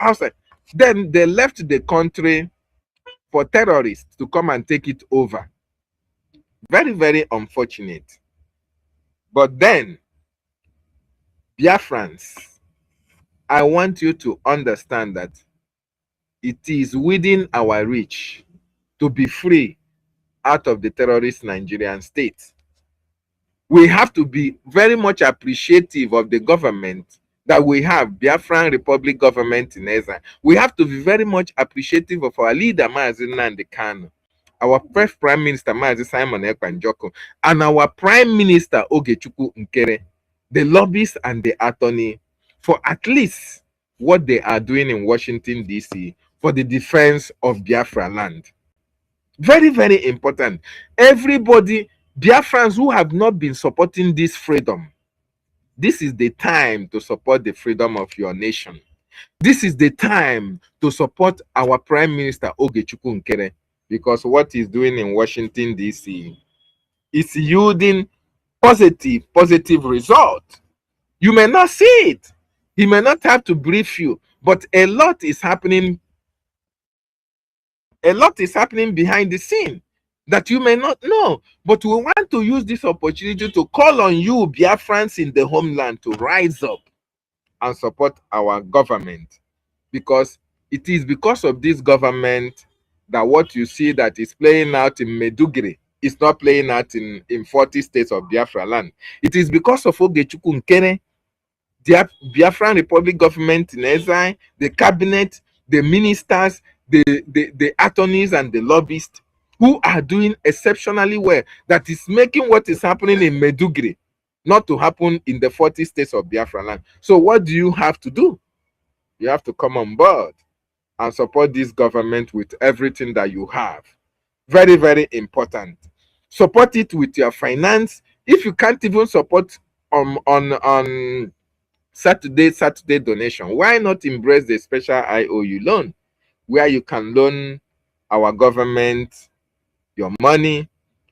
outside. Then they left the country for terrorists to come and take it over. Very, very unfortunate. But then, Biafrans, I want you to understand that it is within our reach to be free out of the terrorist Nigerian state. We have to be very much appreciative of the government that we have, Biafran Republic government in Ezra. We have to be very much appreciative of our leader, Mazi Nnamdi Kanu, our first Prime Minister, Mazi Simon Ekpanjoko, and our Prime Minister, Ogechukwu Nkere, the lobbyists and the attorney, for at least what they are doing in Washington, D.C., for the defense of Biafra land. Very, very important. Everybody, Biafrans who have not been supporting this freedom, this is the time to support the freedom of your nation. This is the time to support our Prime Minister Ogechukwu Nkere, because what he's doing in Washington, D.C. is yielding positive result. You may not see it. He may not have to brief you, but a lot is happening. A lot is happening behind the scene that you may not know. But we want to use this opportunity to call on you, Biafrans in the homeland, to rise up and support our government. Because it is because of this government that what you see that is playing out in Meduguri is not playing out in 40 states of Biafra land. It is because of Ogechukwu Nkere, the Biafran Republic government in exile, the cabinet, the ministers, the attorneys and the lobbyists who are doing exceptionally well, that is making what is happening in Meduguri not to happen in the 40 states of Biafra land. So what do you have to do? You have to come on board and support this government with everything that you have. Very, very important. Support it with your finance. If you can't even support on Saturday donation, why not embrace the special IOU loan, where you can loan our government your money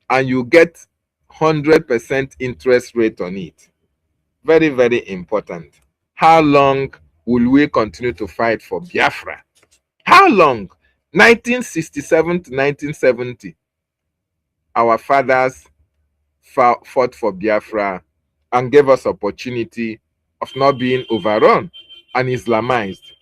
and you get 100% interest rate on it. Very, very important. How long will we continue to fight for Biafra? How long? 1967 to 1970, our fathers fought for Biafra and gave us opportunity of not being overrun and Islamized.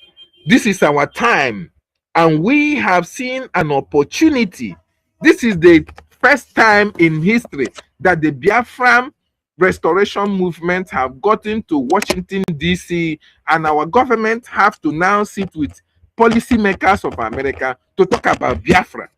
This is our time, and we have seen an opportunity. This is the first time in history that the Biafran restoration movement have gotten to Washington, D.C., and our government have to now sit with policymakers of America to talk about Biafra.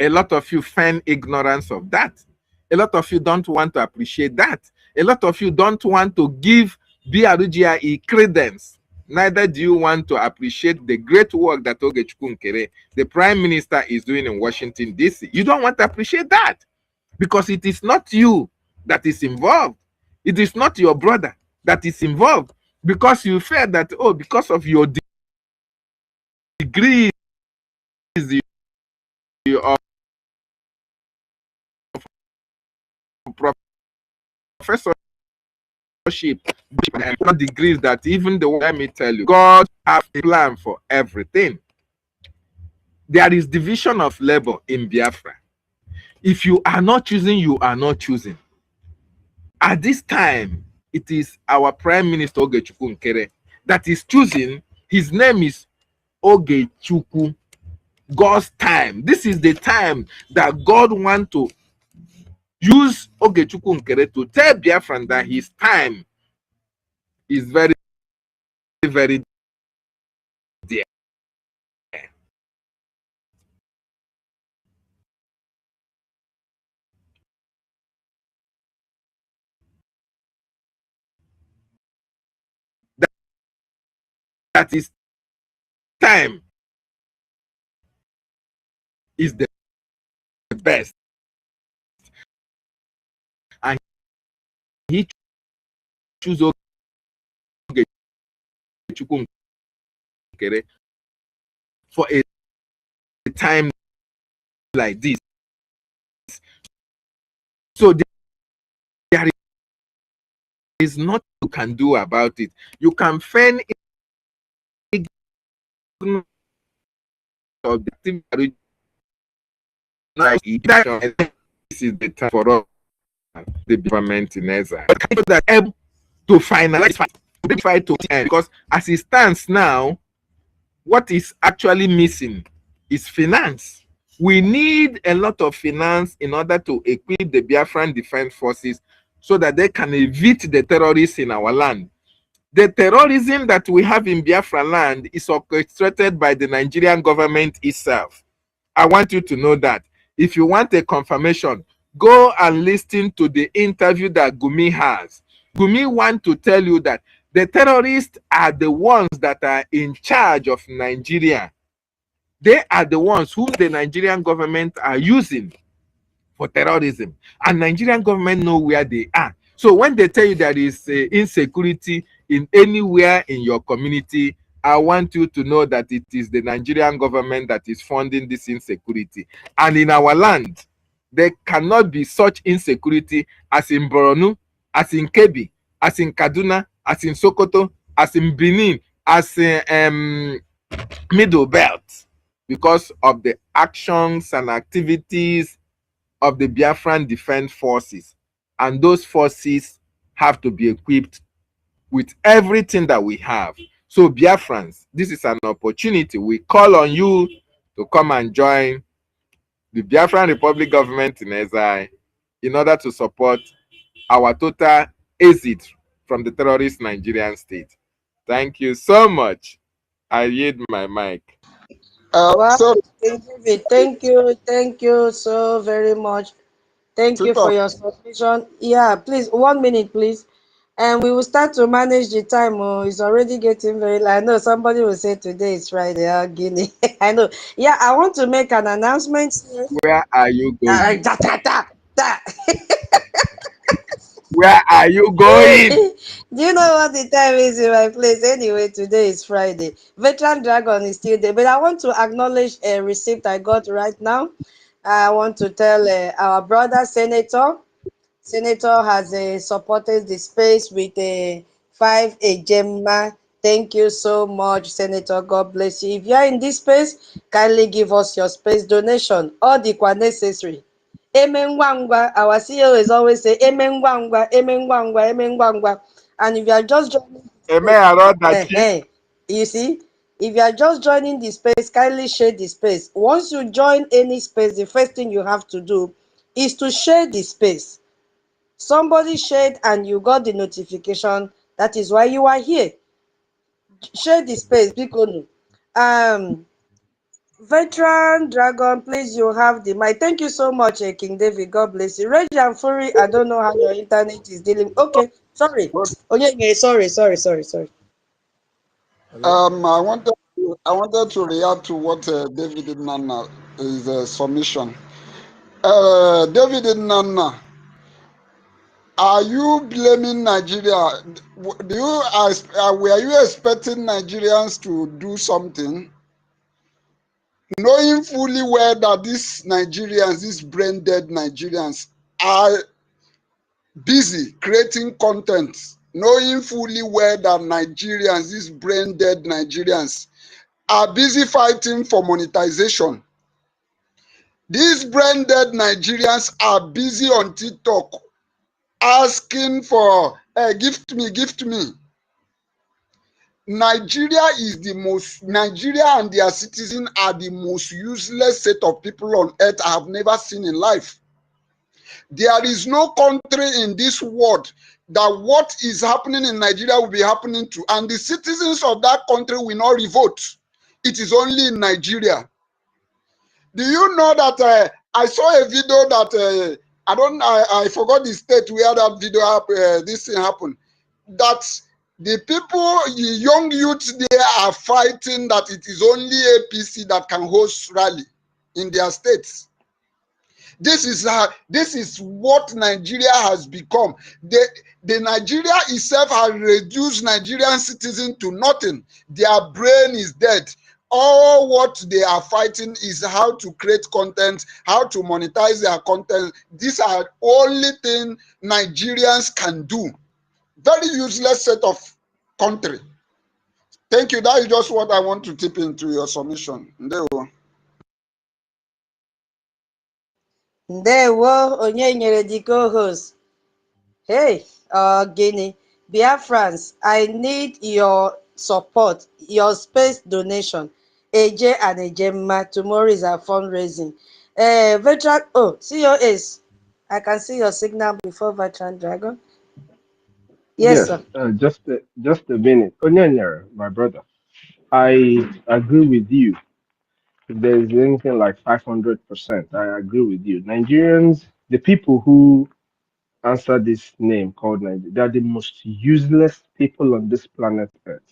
A lot of you feign ignorance of that. A lot of you don't want to appreciate that. A lot of you don't want to give BRGIE credence. Neither do you want to appreciate the great work that Ogechukwu Nkere, the Prime Minister, is doing in Washington, D.C. You don't want to appreciate that because it is not you that is involved. It is not your brother that is involved, because you feel that, oh, because of your degrees, of professorship, and not degrees, that even the way, let me tell you, God has a plan for everything. There is division of labor in Biafra. If you are not choosing, you are not choosing. At this time, it is our Prime Minister Ogechukwu Nkere that is choosing. His name is Ogechukwu. God's time. This is the time that God wants to use Ogechukwu Nkere to tell Biafran that his time is very, very dear. That his time is the best. And he chooses Ogechukwu Nkere for a time like this. So there is nothing you can do about it. You can feign of the this is the time for us, the government in exile, that able to finalize fight to end, because as it stands now, what is actually missing is finance. We need a lot of finance in order to equip the Biafran Defense Forces so that they can evade the terrorists in our land. The terrorism that we have in Biafra land is orchestrated by the Nigerian government itself. I want you to know that. If you want a confirmation, go and listen to the interview that Gumi has. Gumi wants to tell you that the terrorists are the ones that are in charge of Nigeria. They are the ones who the Nigerian government are using for terrorism. And Nigerian government know where they are. So when they tell you there is insecurity in anywhere in your community, I want you to know that it is the Nigerian government that is funding this insecurity. And in our land, there cannot be such insecurity as in Borno, as in Kebbi, as in Kaduna, as in Sokoto, as in Benin, as in Middle Belt, because of the actions and activities of the Biafran Defense Forces. And those forces have to be equipped with everything that we have. So Biafrans, this is an opportunity. We call on you to come and join the Biafran Republic government in exile in order to support our total exit from the terrorist Nigerian state. Thank you so much. I yield my mic. Wow, thank you so very much. Thank you for your submission. Yeah, please, 1 minute, please. And we will start to manage the time. Oh, it's already getting very late. I know somebody will say today is Friday. Oh, Guinea. I know. Yeah, I want to make an announcement. Where are you going? Da, da, da, da. Where are you going? Do you know what the time is in my place? Anyway, today is Friday. Veteran Dragon is still there. But I want to acknowledge a receipt I got right now. I want to tell our brother Senator has supported the space with a 5 Gemma. Thank you so much, Senator. God bless you. If you are in this space, kindly give us your space donation. All the necessary. Amen Wangwa. Our CEO is always say Amen Wangwa, Amen Wangwa, Amen Wangwa. And if you are just joining, you see, if you are just joining the space, kindly share the space. Once you join any space, the first thing you have to do is to share the space. Somebody shared and you got the notification. That is why you are here. Share the space, because Veteran Dragon, please, you have the mic. Thank you so much, King David. God bless you. Rage and Fury, I don't know how your internet is dealing. Okay, sorry. Oh yeah, sorry. I wanted to react to what David Nana is submission. David Nana, are you blaming Nigeria? Were you expecting Nigerians to do something, knowing fully well that these Nigerians, these brain dead Nigerians, are busy creating content, knowing fully well that Nigerians, these brain dead Nigerians, are busy fighting for monetization? These brain dead Nigerians are busy on TikTok asking for gift me. Nigeria and their citizens are the most useless set of people on earth I have never seen in life. There is no country in this world that what is happening in Nigeria will be happening to, and the citizens of that country will not revolt. It is only in Nigeria. Do you know that I saw a video that I forgot the state where that video this thing happened, that the people, the young youths there are fighting that it is only APC that can host rally in their states. This is what Nigeria has become. The Nigeria itself has reduced Nigerian citizens to nothing. Their brain is dead. All what they are fighting is how to create content, how to monetize their content. These are only thing Nigerians can do. Very useless set of country. Thank you. That is just what I want to tip into your submission. Ndewo. Ndewo, onye nyere the co-host. Hey, Guinea, Biafrans, I need your support, your space donation. AJ and Ejemma, tomorrow is our fundraising. Veteran, COS, I can see your signal before Veteran Dragon. Yes, Yes, sir. just a minute. Onyanya, my brother, I agree with you. If there is anything like 500%, I agree with you. Nigerians, the people who answer this name called Nigeria, they are the most useless people on this planet Earth.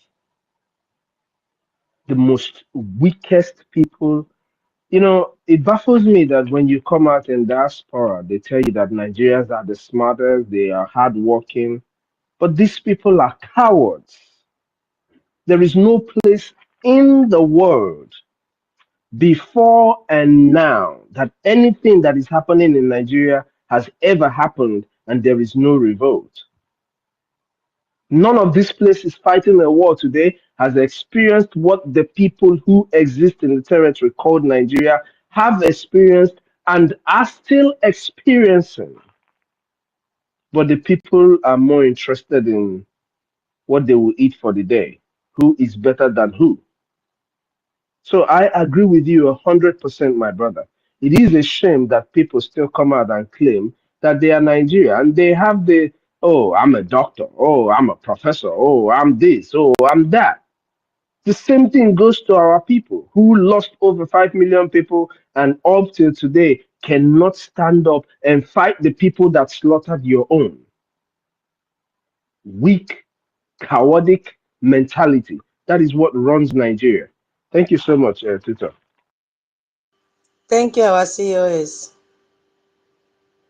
The most weakest people. You know, it baffles me that when you come out in diaspora, they tell you that Nigerians are the smartest, they are hardworking, but these people are cowards. There is no place in the world before and now that anything that is happening in Nigeria has ever happened and there is no revolt. None of these places fighting a war today has experienced what the people who exist in the territory called Nigeria have experienced and are still experiencing. But the people are more interested in what they will eat for the day. Who is better than who? So I agree with you 100%, my brother. It is a shame that people still come out and claim that they are Nigerian and they have the, oh, I'm a doctor, oh, I'm a professor, oh, I'm this, oh, I'm that. The same thing goes to our people who lost over 5 million people and up till today cannot stand up and fight the people that slaughtered your own. Weak, chaotic mentality. That is what runs Nigeria. Thank you so much, Tutor. Thank you, our COS.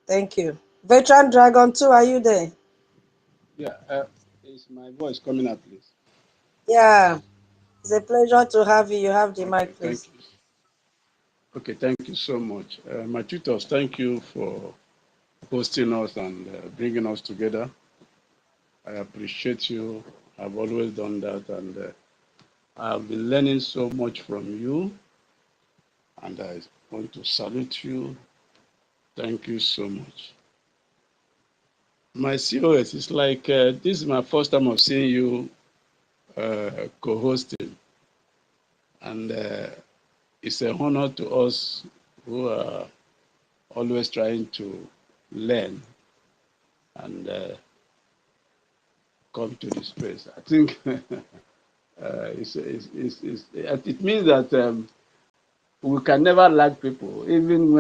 Thank you. Veteran Dragon 2, are you there? Yeah, is my voice coming up, please? Yeah, it's a pleasure to have you. You have the Okay, mic, thank please. you. Okay, thank you so much. My tutors, thank you for hosting us and bringing us together. I appreciate you. I've always done that, and I've been learning so much from you, and I want to salute you. Thank you so much. My COS is like this is my first time of seeing you co-hosting, and it's an honor to us who are always trying to learn and come to this space. I think it means that we can never lack people, even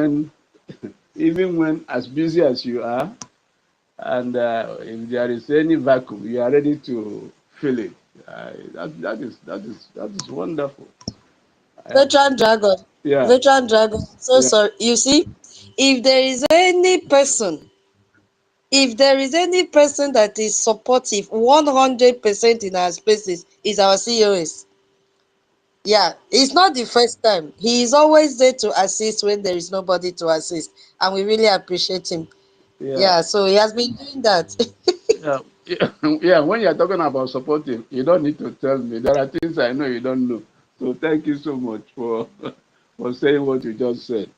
when as busy as you are, and if there is any vacuum, you are ready to fill it. That is wonderful. I have, Veteran Dragon. yeah, Veteran Dragon. So yeah, sorry. You see, if there is any person, if there is any person that is supportive 100% in our spaces, is our COS. Yeah, it's not the first time. He is always there to assist when there is nobody to assist, and we really appreciate him. yeah. Yeah, so he has been doing that. Yeah, yeah, yeah. When you're talking about supporting, you don't need to tell me. There are things I know you don't know. So thank you so much for for saying what you just said.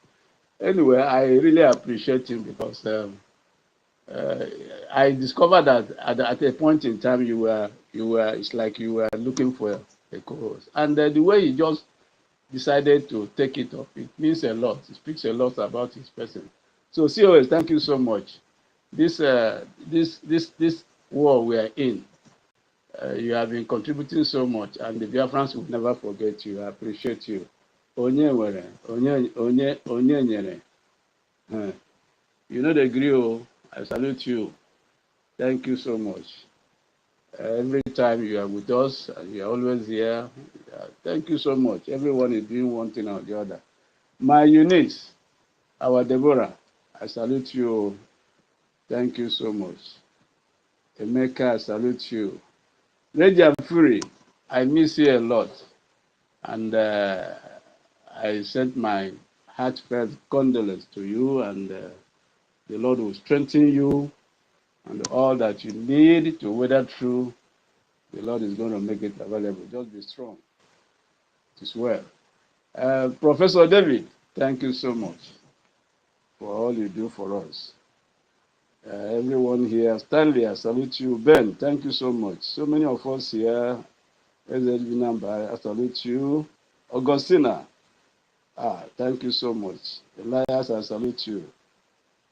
Anyway, I really appreciate him because uh, I discovered that at a point in time you were it's like you were looking for a co-host, and the way you just decided to take it up, it means a lot. It speaks a lot about his person. So COS, thank you so much. This war we are in, you have been contributing so much, and the Biafrans will never forget you. I appreciate you. Onye nwere, onye nyere. Eh, You know the grill. I salute you. Thank you so much. Every time you are with us, and you are always here. Thank you so much. Everyone is doing one thing or the other. My Eunice, our Deborah, I salute you. Thank you so much. Emeka, I salute you. Radiant Fury, I miss you a lot. And I sent my heartfelt condolence to you, and the Lord will strengthen you and all that you need to weather through The Lord is going to make it available. Just be strong. It is well. Professor David, thank you so much for all you do for us. Everyone here, Stanley, I salute you. Ben, thank you so much. So many of us here, NNAMDI, I salute you. Augustina, thank you so much. Elias, I salute you.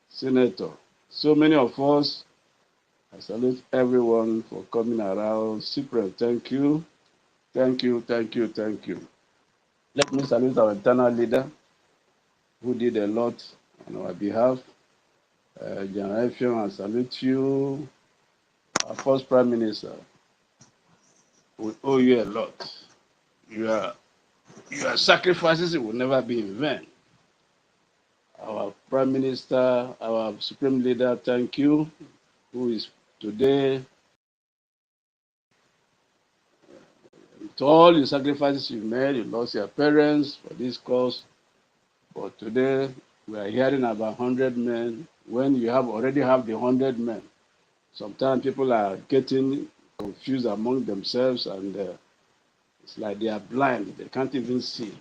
Senator, so many of us, I salute everyone for coming around. Cyprian, thank you. Thank you, thank you, thank you. Let me salute our eternal leader who did a lot on our behalf. General Effiong, I salute you. Our first Prime Minister, we owe you a lot. Your sacrifices will never be in vain. Our Prime Minister, our Supreme Leader, thank you, who is today, to all the sacrifices you made, you lost your parents for this cause, but today we are hearing about 100 men when you already have the 100 men. Sometimes people are getting confused among themselves and it's like they are blind. They can't even see.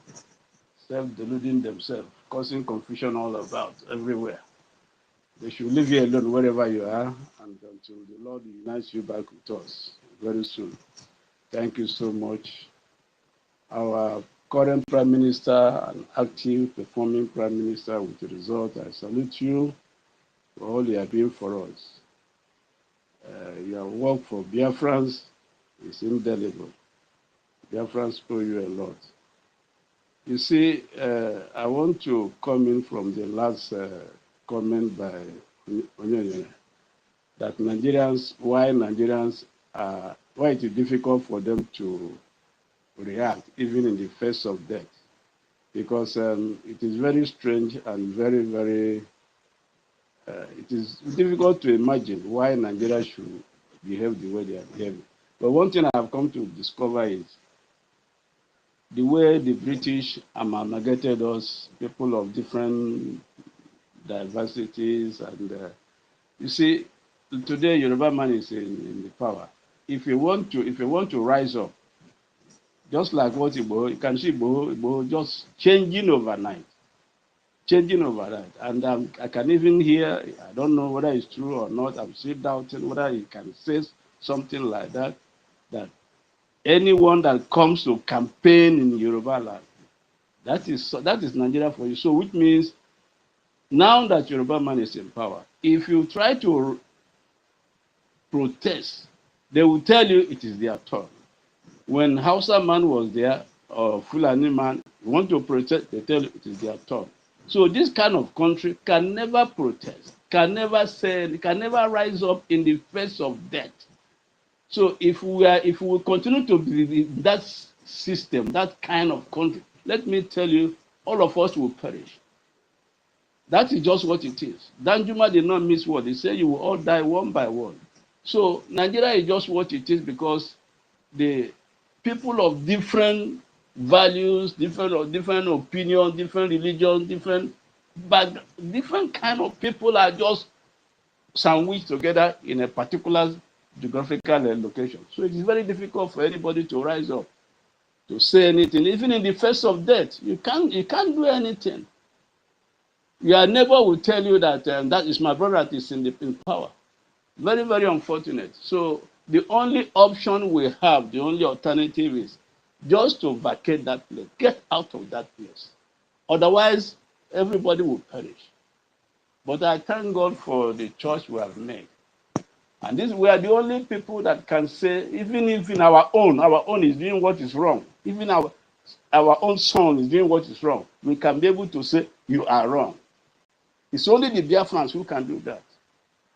Self-deluding themselves, causing confusion all about, everywhere. They should leave you alone wherever you are and until the Lord unites you back with us very soon. Thank you so much. Our current Prime Minister and active performing Prime Minister with the result, I salute you for all you are doing for us. Your work for Biafrans is indelible. Biafrans owe you a lot. You see, I want to come in from the last comment by Onyonyo, that why it is difficult for them to react even in the face of death. Because it is very strange and very, very, it is difficult to imagine why Nigeria should behave the way they are behaving. But one thing I have come to discover is the way the British amalgamated us, people of different diversities, and you see, today Yoruba man is in the power. If you want to rise up, just like what Igbo, you can see Igbo just changing overnight, and I can even hear. I don't know whether it's true or not. I'm still doubting whether he can say something like that. That anyone that comes to campaign in Yoruba land, that is Nigeria for you. So which means now that Yoruba man is in power, if you try to protest, they will tell you it is their turn. When Hausa man was there, or Fulani man, you want to protest, they tell you it is their turn. So this kind of country can never protest, can never rise up in the face of death. So if we continue to be in that system, that kind of country, let me tell you, all of us will perish. That is just what it is. Danjuma did not miss word. He said you will all die one by one. So Nigeria is just what it is because the people of different values, different opinions, different religions, different kind of people are just sandwiched together in a particular geographical location. So it is very difficult for anybody to rise up, to say anything. Even in the face of death, you can't do anything. Your neighbor will tell you that that is my brother that is in power. Very, very unfortunate. So the only option we have, the only alternative is just to vacate that place, get out of that place. Otherwise, everybody will perish. But I thank God for the choice we have made. And we are the only people that can say, even if in our own is doing what is wrong, even our own son is doing what is wrong, we can be able to say, you are wrong. It's only the Biafrans who can do that.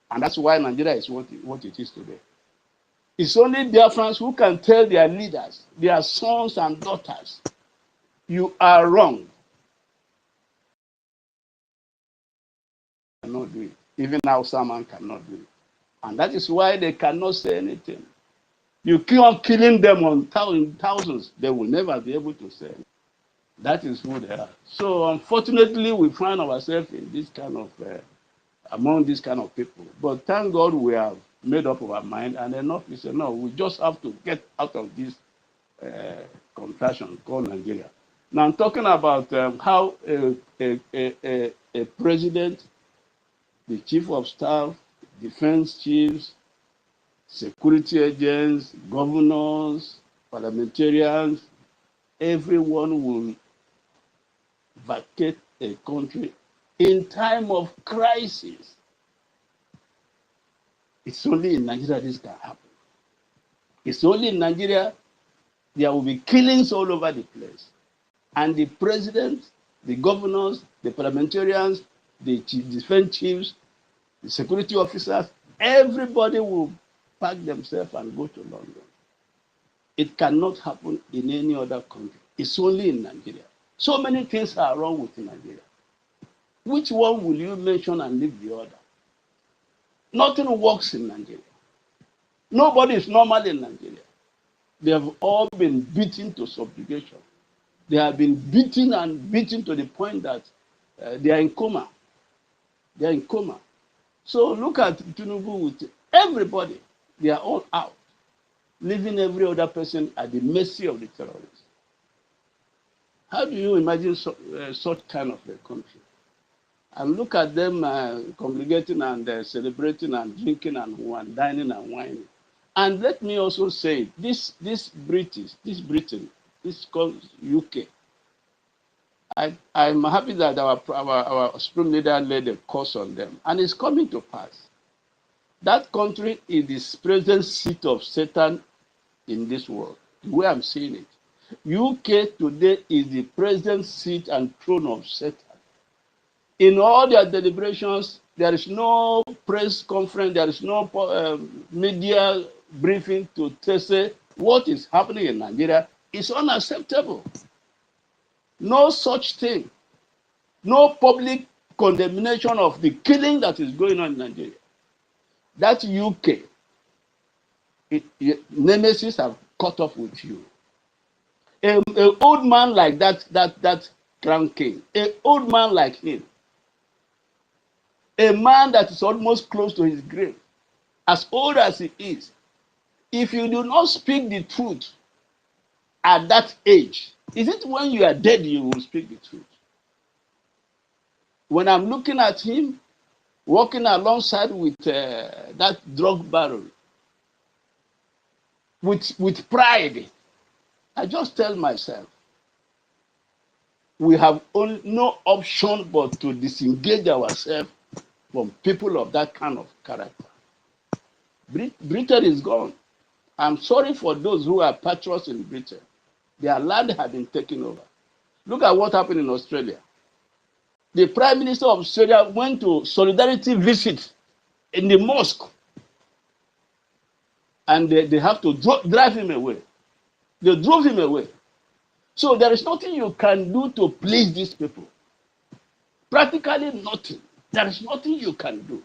And that's why Nigeria is what it is today. It's only Biafrans who can tell their leaders, their sons and daughters, you are wrong. Cannot do it. Even now, someone cannot do it. And that is why they cannot say anything. You keep on killing them on thousands, they will never be able to say anything. That is who they are. So unfortunately, we find ourselves in this kind of among this kind of people. But thank God we have made up our mind, and enough is enough. We just have to get out of this contraction called Nigeria. Now I'm talking about how a president, the chief of staff, defense chiefs, security agents, governors, parliamentarians, everyone will vacate a country in time of crisis. It's only in Nigeria this can happen. It's only in Nigeria there will be killings all over the place. And the president, the governors, the parliamentarians, the defense chiefs, the security officers, everybody will pack themselves and go to London. It cannot happen in any other country. It's only in Nigeria. So many things are wrong with Nigeria. Which one will you mention and leave the other? Nothing works in Nigeria. Nobody is normal in Nigeria. They have all been beaten to subjugation. They have been beaten and beaten to the point that they are in coma. They are in coma. So look at Tinubu with everybody. They are all out, leaving every other person at the mercy of the terrorists. How do you imagine such kind of a country? And look at them congregating and celebrating and drinking and dining and whining. And let me also say, this Britain, this called UK. I'm happy that our Supreme Leader laid a course on them, and it's coming to pass. That country is the present seat of Satan in this world, the way I'm seeing it. UK today is the present seat and throne of Satan. In all their deliberations, there is no press conference, there is no media briefing to say what is happening in Nigeria is unacceptable. No such thing. No public condemnation of the killing that is going on in Nigeria. That UK, nemesis have caught up with you. An old man like that Crown King, an old man like him, a man that is almost close to his grave, as old as he is, if you do not speak the truth at that age, is it when you are dead you will speak the truth? When I'm looking at him, walking alongside with that drug baron, with pride, I just tell myself, we have no option but to disengage ourselves from people of that kind of character. Britain is gone. I'm sorry for those who are patriots in Britain. Their land had been taken over. Look at what happened in Australia. The Prime Minister of Australia went to solidarity visit in the mosque, and they have to drive him away. They drove him away. So there is nothing you can do to please these people. Practically nothing. There is nothing you can do.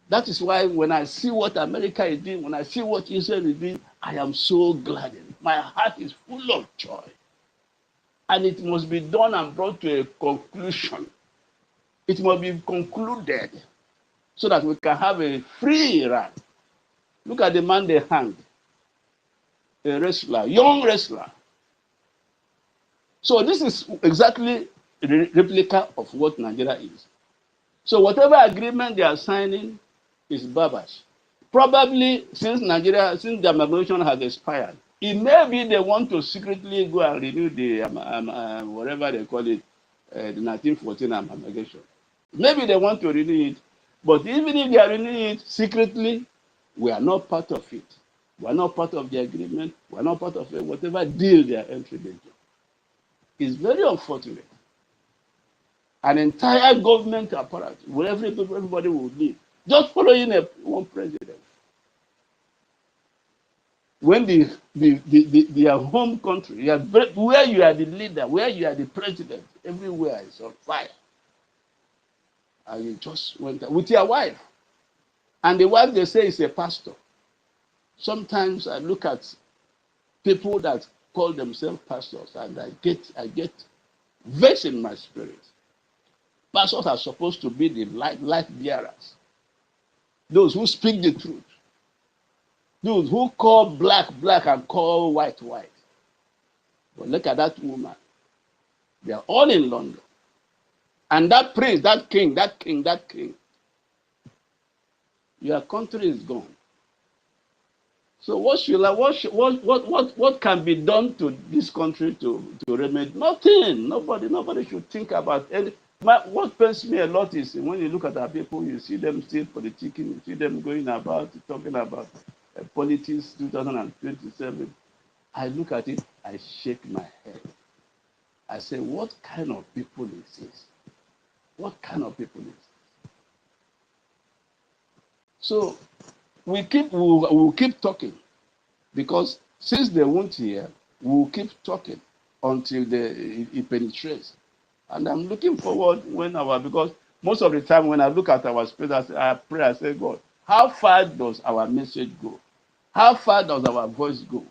That is why when I see what America is doing, when I see what Israel is doing, I am so glad. My heart is full of joy. And it must be done and brought to a conclusion. It must be concluded so that we can have a free Iran. Look at the man they hanged. A wrestler, young wrestler. So this is exactly a replica of what Nigeria is. So whatever agreement they are signing is babash. Probably since the amalgamation has expired, it may be they want to secretly go and renew the whatever they call it, the 1914 amalgamation. Maybe they want to renew it, but even if they are renewing it secretly, we are not part of it. We are not part of the agreement. We are not part of whatever deal they are entering into. It's very unfortunate. An entire government apparatus where everybody will live, just following one president. When their home country, where you are the leader, where you are the president, everywhere is on fire. And you just went there with your wife. And the wife, they say, is a pastor. Sometimes I look at people that call themselves pastors, and I get vexed in my spirit. Pastors are supposed to be the light bearers. those who speak the truth, those who call black black and call white white. But look at that woman. They are all in London. And that prince, that king, your country is gone. So what can be done to this country to remedy? Nothing. Nobody should think about any. What pains me a lot is when you look at our people, you see them still politicking, you see them going about talking about politics 2027. I look at it, I shake my head. I say, what kind of people is this? What kind of people is this? So we'll keep talking, because since they won't hear, we'll keep talking until it penetrates. And I'm looking forward because most of the time when I look at our space, I pray, I say, God, how far does our message go? How far does our voice go?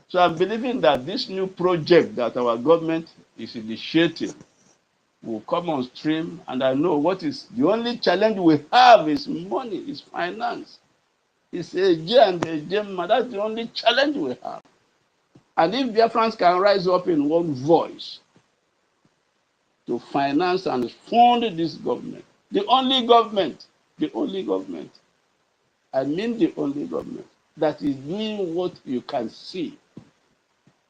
So I'm believing that this new project that our government is initiating will come on stream, and I know what is the only challenge we have is money, is finance. It's a J and a Gemma. That's the only challenge we have. And if Biafrans can rise up in one voice to finance and fund this government, the only government, I mean the only government that is doing what you can see,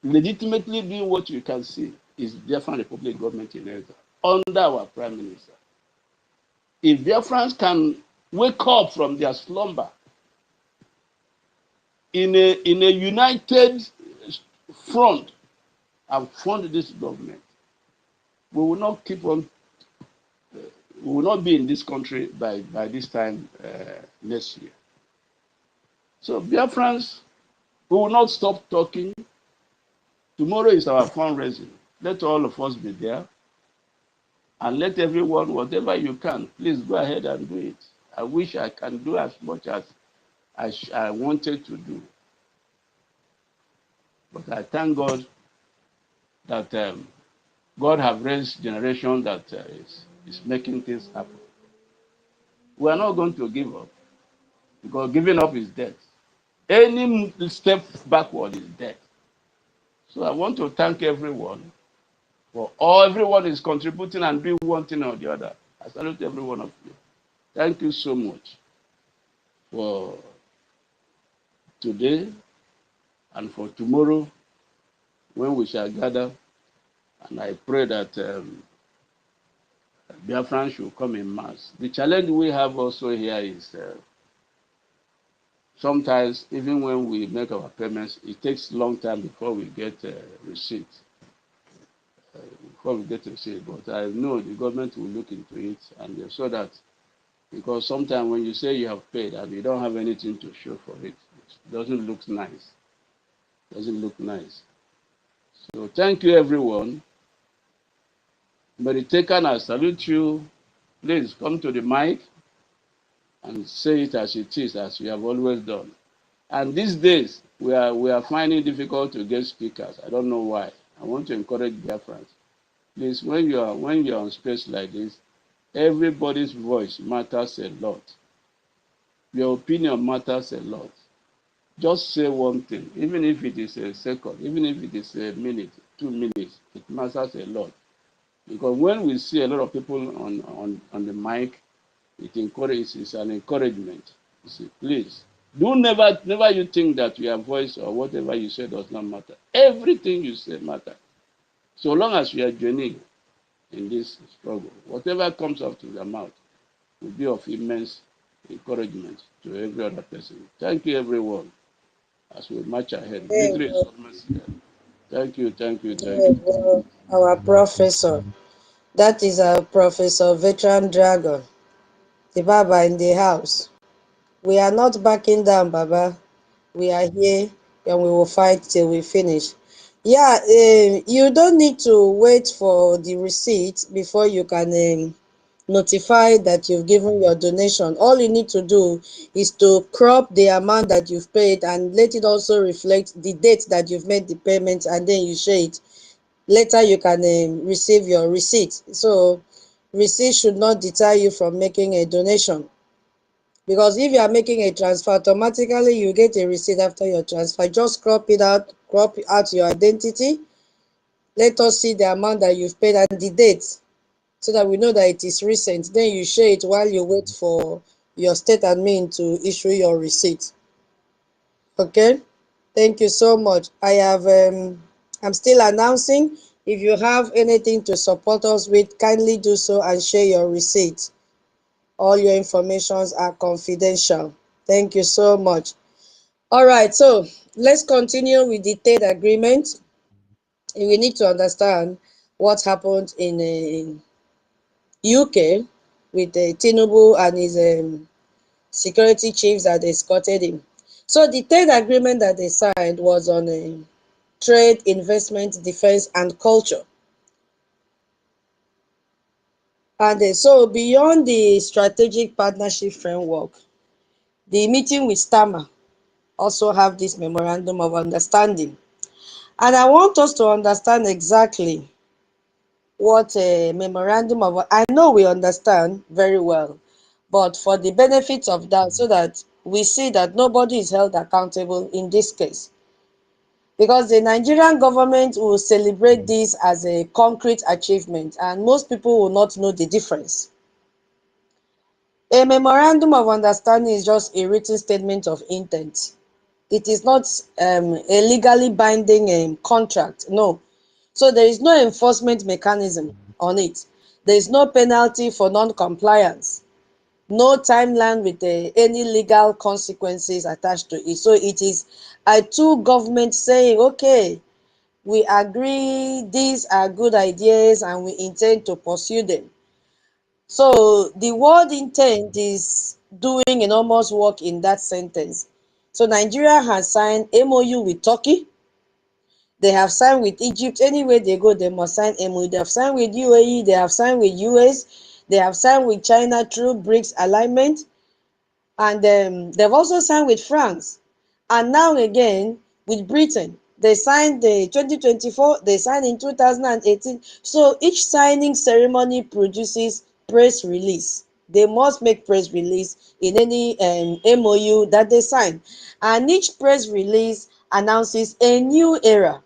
legitimately doing what you can see, is Biafran Republic government in Nigeria, under our Prime Minister. If Biafrans can wake up from their slumber in a united front and fund this government, we will not keep on. We will not be in this country by this time next year. So, Biafrans, we will not stop talking. Tomorrow is our fundraising. Let all of us be there, and let everyone, whatever you can, please go ahead and do it. I wish I can do as much as I wanted to do. But I thank God that God have raised generation that is making things happen. We are not going to give up, because giving up is death. Any step backward is death. So I want to thank everyone for everyone is contributing and doing one thing or the other. I salute every one of you. Thank you so much for today and for tomorrow when we shall gather. And I pray that Biafran should come in mass. The challenge we have also here is sometimes, even when we make our payments, it takes a long time before we get a receipt. But I know the government will look into it, and so that, because sometimes when you say you have paid and you don't have anything to show for it, it doesn't look nice. So thank you, everyone. Meritakan, I salute you. Please come to the mic and say it as it is, as you have always done. And these days, we are finding it difficult to get speakers. I don't know why. I want to encourage Biafrans. Please, when you are on space like this, everybody's voice matters a lot. Your opinion matters a lot. Just say one thing, even if it is a second, even if it is a minute, 2 minutes, it matters a lot. Because when we see a lot of people on the mic, it's an encouragement. You see, please, never you think that your voice or whatever you say does not matter. Everything you say matters. So long as you are genuine in this struggle, whatever comes out of your mouth will be of immense encouragement to every other person. Thank you, everyone, as we march ahead. Victory is almost here. Thank you. Our professor. That is our Professor Veteran Dragon. The Baba in the house. We are not backing down, Baba. We are here and we will fight till we finish. Yeah, you don't need to wait for the receipt before you can notify that you've given your donation. All you need to do is to crop the amount that you've paid and let it also reflect the date that you've made the payment, and then you share it. Later you can receive your receipt. So receipt should not deter you from making a donation. Because if you are making a transfer, automatically you get a receipt after your transfer. Just crop out your identity. Let us see the amount that you've paid and the date, so that we know that it is recent. Then you share it while you wait for your state admin to issue your receipt. Okay, thank you so much. I'm still announcing. If you have anything to support us with, kindly do so and share your receipt. All your informations are confidential. Thank you so much. All right, so let's continue with the third agreement. We need to understand what happened in UK with Tinubu and his security chiefs that escorted him. So the third agreement that they signed was on trade, investment, defense, and culture. And so beyond the strategic partnership framework, the meeting with Starmer also have this memorandum of understanding. And I want us to understand exactly what a memorandum of, I know we understand very well, but for the benefit of that, so that we see that nobody is held accountable in this case. Because the Nigerian government will celebrate this as a concrete achievement, and most people will not know the difference. A memorandum of understanding is just a written statement of intent. It is not a legally binding contract, no. So there is no enforcement mechanism on it. There is no penalty for non-compliance, no timeline with any legal consequences attached to it. So it is a two governments saying, okay, we agree these are good ideas and we intend to pursue them. So the word intent is doing enormous work in that sentence. So Nigeria has signed MOU with Turkey. They have signed with Egypt. Anywhere they go, they must sign MOU. They have signed with UAE. They have signed with US. They have signed with China through BRICS alignment. And they've also signed with France. And now again with Britain. They signed the 2024, they signed in 2018. So each signing ceremony produces press release. They must make press release in any MOU that they sign. And each press release announces a new era.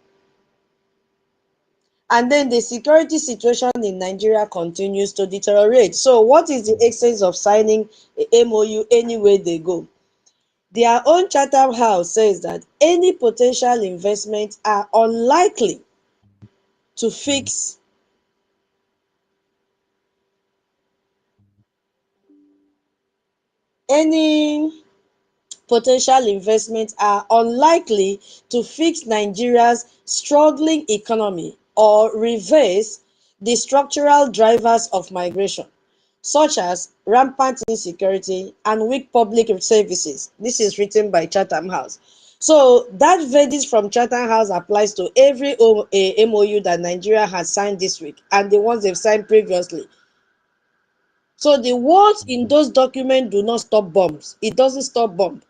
And then the security situation in Nigeria continues to deteriorate. So what is the essence of signing a MOU anywhere they go? Their own Chatham House says that any potential investments are unlikely to fix any potential investments are unlikely to fix Nigeria's struggling economy or reverse the structural drivers of migration, such as rampant insecurity and weak public services. This is written by Chatham House. So that verdict from Chatham House applies to every MOU that Nigeria has signed this week and the ones they've signed previously. So the words in those documents do not stop bombs. It doesn't stop bomb.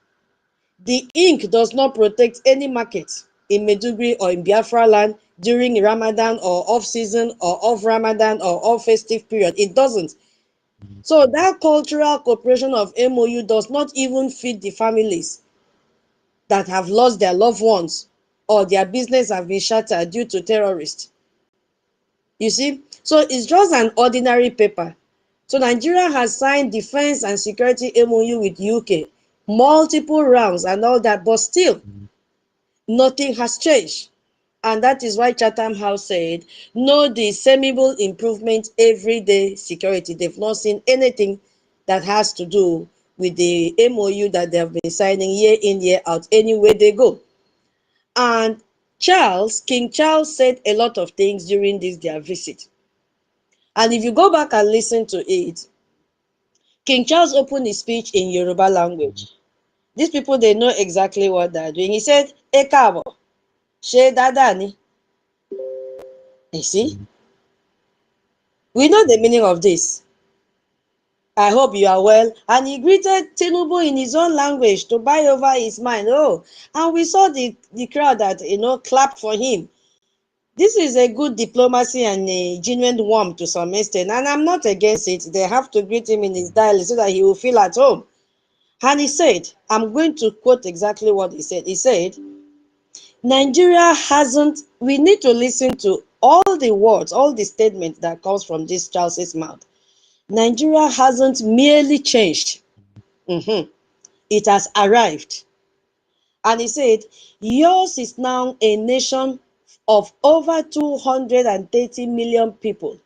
The ink does not protect any market in Maiduguri or in Biafra land during Ramadan or off-season or off-Ramadan or off-festive period. It doesn't. So that cultural cooperation of MOU does not even feed the families that have lost their loved ones or their business have been shattered due to terrorists. You see? So it's just an ordinary paper. So Nigeria has signed defense and security MOU with UK, multiple rounds and all that, but still nothing has changed. And that is why Chatham House said, no discernible improvement everyday security. They've not seen anything that has to do with the MOU that they have been signing year in, year out, anywhere they go. And King Charles said a lot of things during their visit. And if you go back and listen to it, King Charles opened his speech in Yoruba language. These people, they know exactly what they're doing. He said, "E káàbọ̀, ṣé dáadáa ni?" You see? We know the meaning of this. I hope you are well. And he greeted Tinubu in his own language to buy over his mind. Oh, and we saw the crowd that, clapped for him. This is a good diplomacy and a genuine warmth to some extent. And I'm not against it. They have to greet him in his dialect so that he will feel at home. And he said, I'm going to quote exactly what he said. He said, Nigeria hasn't, we need to listen to all the words, all the statements that comes from this Charles's mouth. Nigeria hasn't merely changed. It has arrived. And he said, yours is now a nation of over 230 million people,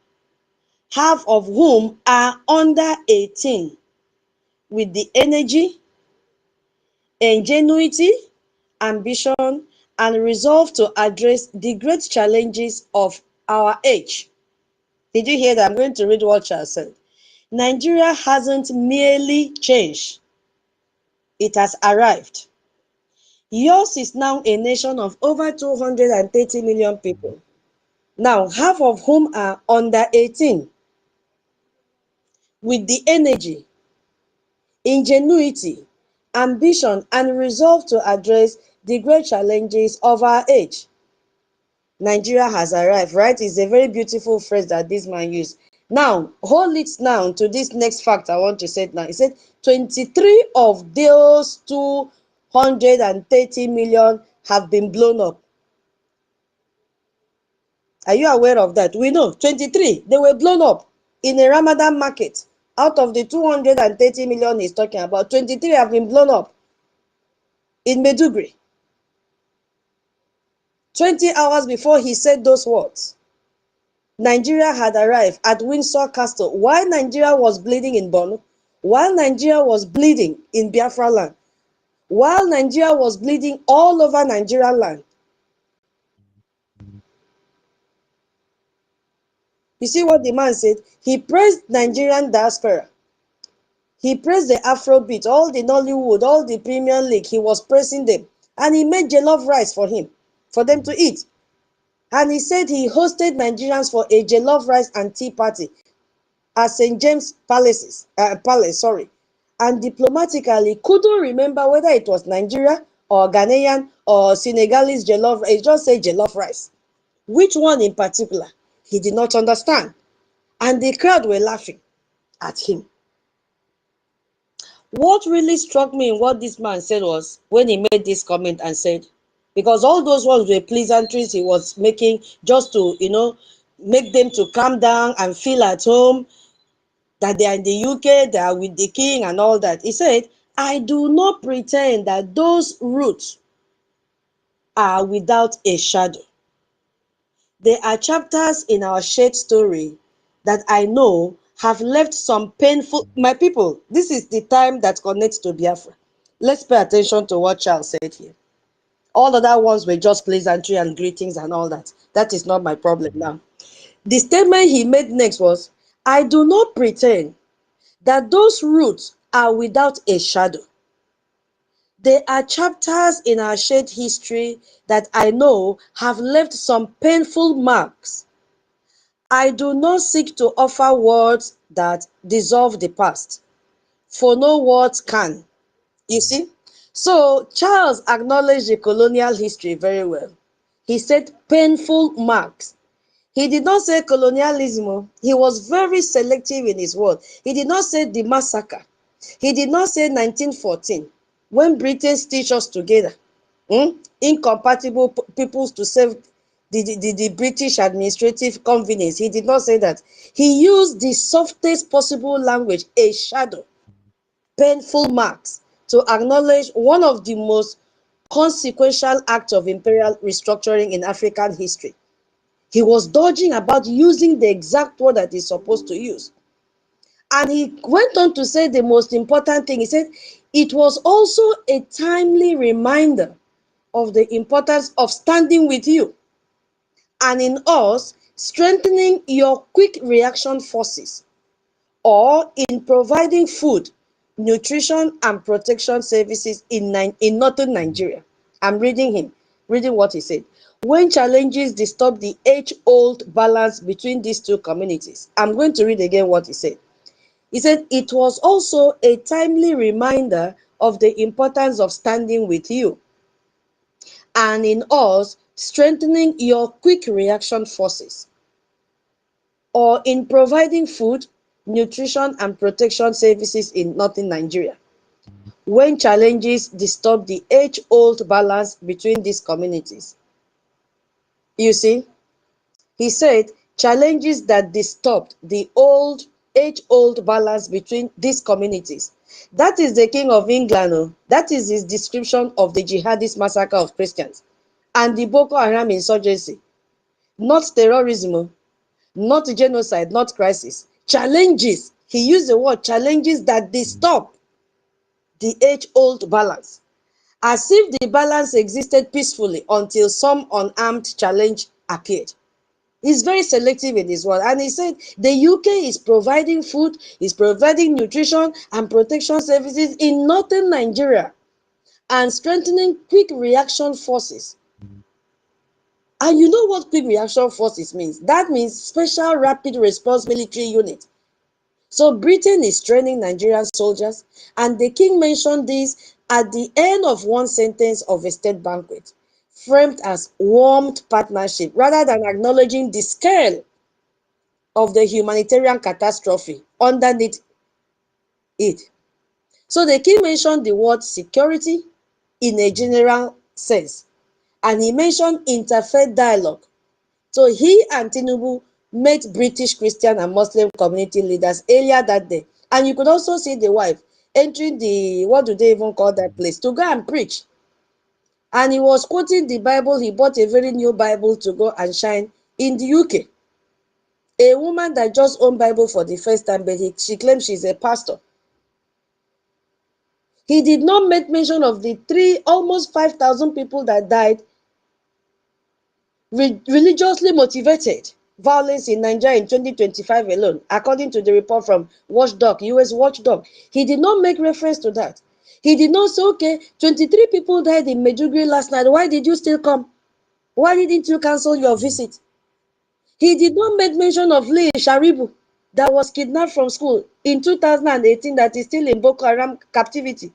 half of whom are under 18, with the energy, ingenuity, ambition, and resolve to address the great challenges of our age. Did you hear that? I'm going to read what Charles said. Nigeria hasn't merely changed, it has arrived. Yours is now a nation of over 230 million people, now half of whom are under 18, with the energy, ingenuity, ambition, and resolve to address the great challenges of our age. Nigeria has arrived, right? It's a very beautiful phrase that this man used. Now, hold it now to this next fact I want to say now. He said 23 of those 230 million have been blown up. Are you aware of that? We know 23, they were blown up in a Ramadan market. Out of the 230 million he's talking about, 23 have been blown up in Meduguri. 20 hours before he said those words, Nigeria had arrived at Windsor Castle while Nigeria was bleeding in Borno, while Nigeria was bleeding in Biafra land, while Nigeria was bleeding all over Nigeria land. You see what the man said? He praised Nigerian diaspora. He praised the Afrobeat, all the Nollywood, all the Premier League. He was praising them. And he made jollof rice for him, for them to eat. And he said he hosted Nigerians for a jollof rice and tea party at St. James Palace, and diplomatically couldn't remember whether it was Nigeria or Ghanaian or Senegalese jollof. He just said jollof rice. Which one in particular? He did not understand. And the crowd were laughing at him. What really struck me in what this man said was when he made this comment and said, because all those ones were pleasantries he was making just to, make them to calm down and feel at home, that they are in the UK, they are with the king and all that. He said, I do not pretend that those roots are without a shadow. There are chapters in our shared story that I know have left some painful, my people, this is the time that connects to Biafra. Let's pay attention to what Charles said here. All other ones were just pleasantry and greetings and all that. That is not my problem now. The statement he made next was, I do not pretend that those roots are without a shadow. There are chapters in our shared history that I know have left some painful marks. I do not seek to offer words that dissolve the past, for no words can. You see? So Charles acknowledged the colonial history very well. He said painful marks. He did not say colonialism. He was very selective in his word. He did not say the massacre. He did not say 1914, when Britain stitched us together. Incompatible peoples to save the British administrative convenience. He did not say that. He used the softest possible language, a shadow, painful marks, to acknowledge one of the most consequential acts of imperial restructuring in African history. He was dodging about using the exact word that he's supposed to use. And he went on to say the most important thing. He said, it was also a timely reminder of the importance of standing with you, and in us, strengthening your quick reaction forces, or in providing food, nutrition, and protection services in northern Nigeria. I'm reading what he said. When challenges disturb the age-old balance between these two communities. I'm going to read again what he said. He said, it was also a timely reminder of the importance of standing with you, and in us, strengthening your quick reaction forces, or in providing food, nutrition, and protection services in northern Nigeria. when challenges disturb the age-old balance between these communities. You see, he said challenges that disturbed the age-old balance between these communities. That is the King of England. Oh. That is his description of the jihadist massacre of Christians and the Boko Haram insurgency. Not terrorism, oh. Not genocide, not crisis. Challenges. He used the word challenges that disturb the age-old balance, as if the balance existed peacefully until some unarmed challenge appeared. He's very selective in his word. And he said the UK is providing food, is providing nutrition and protection services in northern Nigeria and strengthening quick reaction forces. And you know what quick reaction forces means? That means special rapid response military unit. So Britain is training Nigerian soldiers, and the king mentioned this at the end of one sentence of a state banquet, framed as warmed partnership, rather than acknowledging the scale of the humanitarian catastrophe underneath it. So the king mentioned the word security in a general sense, and he mentioned interfaith dialogue. So he and Tinubu met British Christian and Muslim community leaders earlier that day. And you could also see the wife entering the, what do they even call that place, to go and preach. And he was quoting the Bible. He bought a very new Bible to go and shine in the UK. A woman that just owned Bible for the first time, but she claims she's a pastor. He did not make mention of the almost 5,000 people that died religiously motivated violence in Nigeria in 2025 alone, according to the report from Watchdog, US Watchdog. He did not make reference to that. He did not say, okay, 23 people died in Medjugorje last night. Why did you still come? Why didn't you cancel your visit? He did not make mention of Lee Sharibu that was kidnapped from school in 2018 that is still in Boko Haram captivity.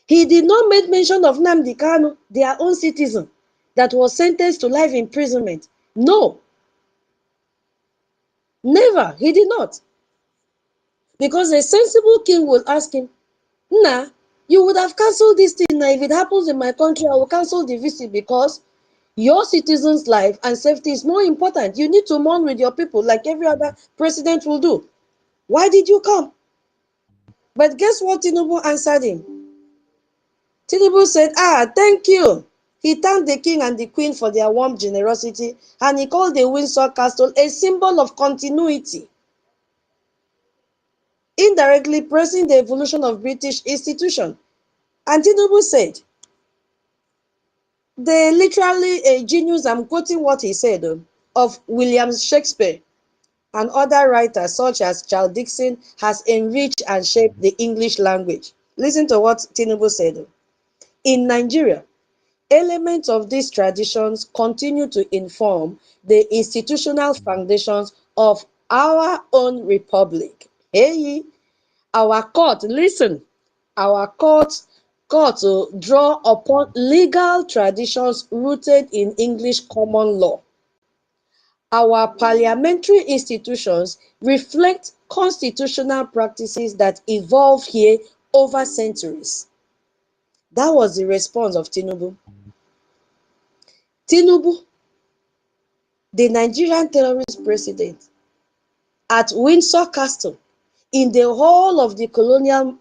He did not make mention of NNAMDI KANU, their own citizen, that was sentenced to life imprisonment. No. Never. He did not. Because a sensible king will ask him, nah, you would have cancelled this thing. Now, if it happens in my country, I will cancel the visit because your citizens' life and safety is more important. You need to mourn with your people like every other president will do. Why did you come? But guess what Tinubu answered him? Tinubu said, thank you. He thanked the king and the queen for their warm generosity, and he called the Windsor Castle a symbol of continuity, indirectly praising the evolution of British institution. And Tinubu said, they literally a genius, I'm quoting what he said, of William Shakespeare and other writers such as Charles Dickens has enriched and shaped the English language. Listen to what Tinubu said. In Nigeria, elements of these traditions continue to inform the institutional foundations of our own republic. Hey, our court, listen, our courts draw upon legal traditions rooted in English common law. Our parliamentary institutions reflect constitutional practices that evolve here over centuries. That was the response of Tinubu. Tinubu, the Nigerian terrorist president, at Windsor Castle, in the hall of the colonial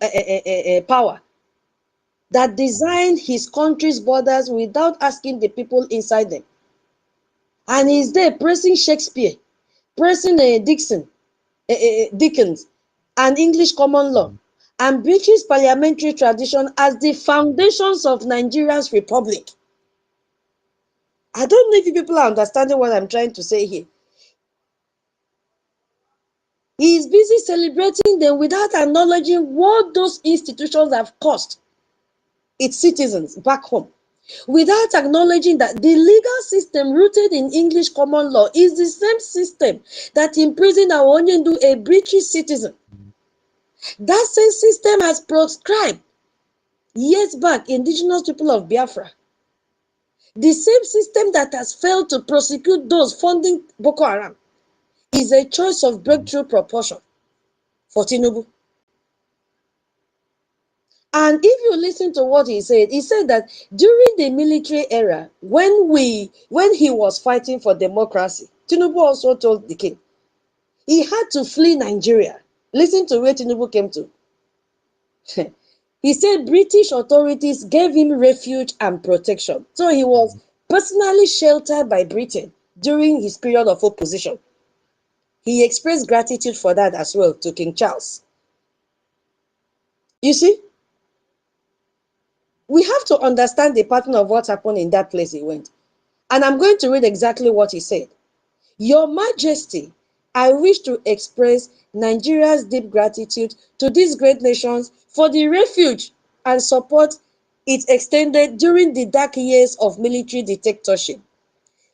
power, that designed his country's borders without asking the people inside them. And he's there praising Shakespeare, praising Dickens, and English common law, and British parliamentary tradition as the foundations of Nigeria's republic. I don't know if you people are understanding what I'm trying to say here. He is busy celebrating them without acknowledging what those institutions have cost its citizens back home, without acknowledging that the legal system rooted in English common law is the same system that imprisoned Awonyendu, a British citizen. That same system has proscribed years back indigenous people of Biafra. The same system that has failed to prosecute those funding Boko Haram is a choice of breakthrough proportion for Tinubu. And if you listen to what he said that during the military era, when he was fighting for democracy, Tinubu also told the king he had to flee Nigeria. Listen to where Tinubu came to. He said British authorities gave him refuge and protection. So he was personally sheltered by Britain during his period of opposition. He expressed gratitude for that as well to King Charles. You see, we have to understand the pattern of what happened in that place he went. And I'm going to read exactly what he said. Your Majesty, I wish to express Nigeria's deep gratitude to these great nations for the refuge and support it extended during the dark years of military dictatorship.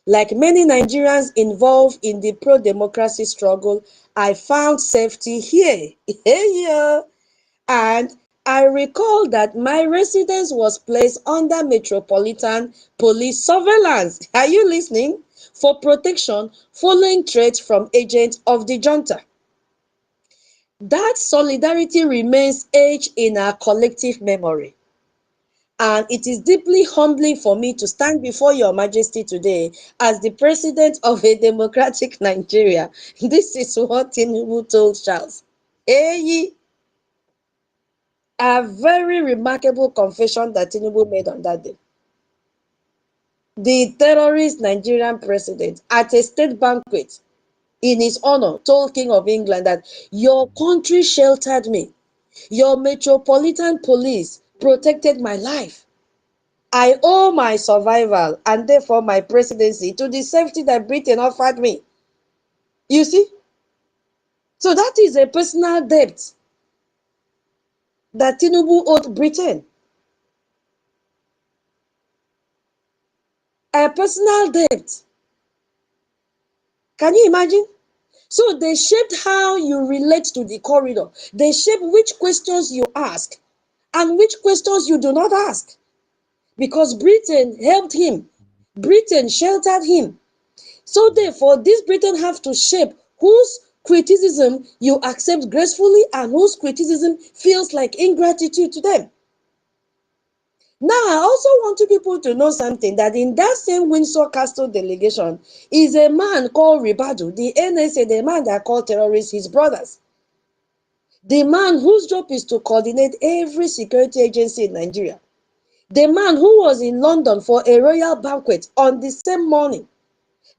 Like many Nigerians involved in the pro-democracy struggle, I found safety here. Yeah. And I recall that my residence was placed under Metropolitan Police surveillance. Are you listening? For protection following threats from agents of the junta. That solidarity remains etched in our collective memory. And it is deeply humbling for me to stand before Your Majesty today as the president of a democratic Nigeria. This is what Tinubu told Charles. Hey, a very remarkable confession that Tinubu made on that day. The terrorist Nigerian president at a state banquet in his honor told King of England that your country sheltered me. Your metropolitan police protected my life. I owe my survival and therefore my presidency to the safety that Britain offered me. You see? So that is a personal debt that Tinubu owed Britain. A personal debt. Can you imagine? So they shaped how you relate to the corridor. They shape which questions you ask and which questions you do not ask. Because Britain helped him. Britain sheltered him. So therefore, this Britain have to shape whose criticism you accept gracefully and whose criticism feels like ingratitude to them. Now, I also want you people to know something, that in that same Windsor Castle delegation is a man called Ribadu, the NSA, the man that called terrorists his brothers. The man whose job is to coordinate every security agency in Nigeria. The man who was in London for a royal banquet on the same morning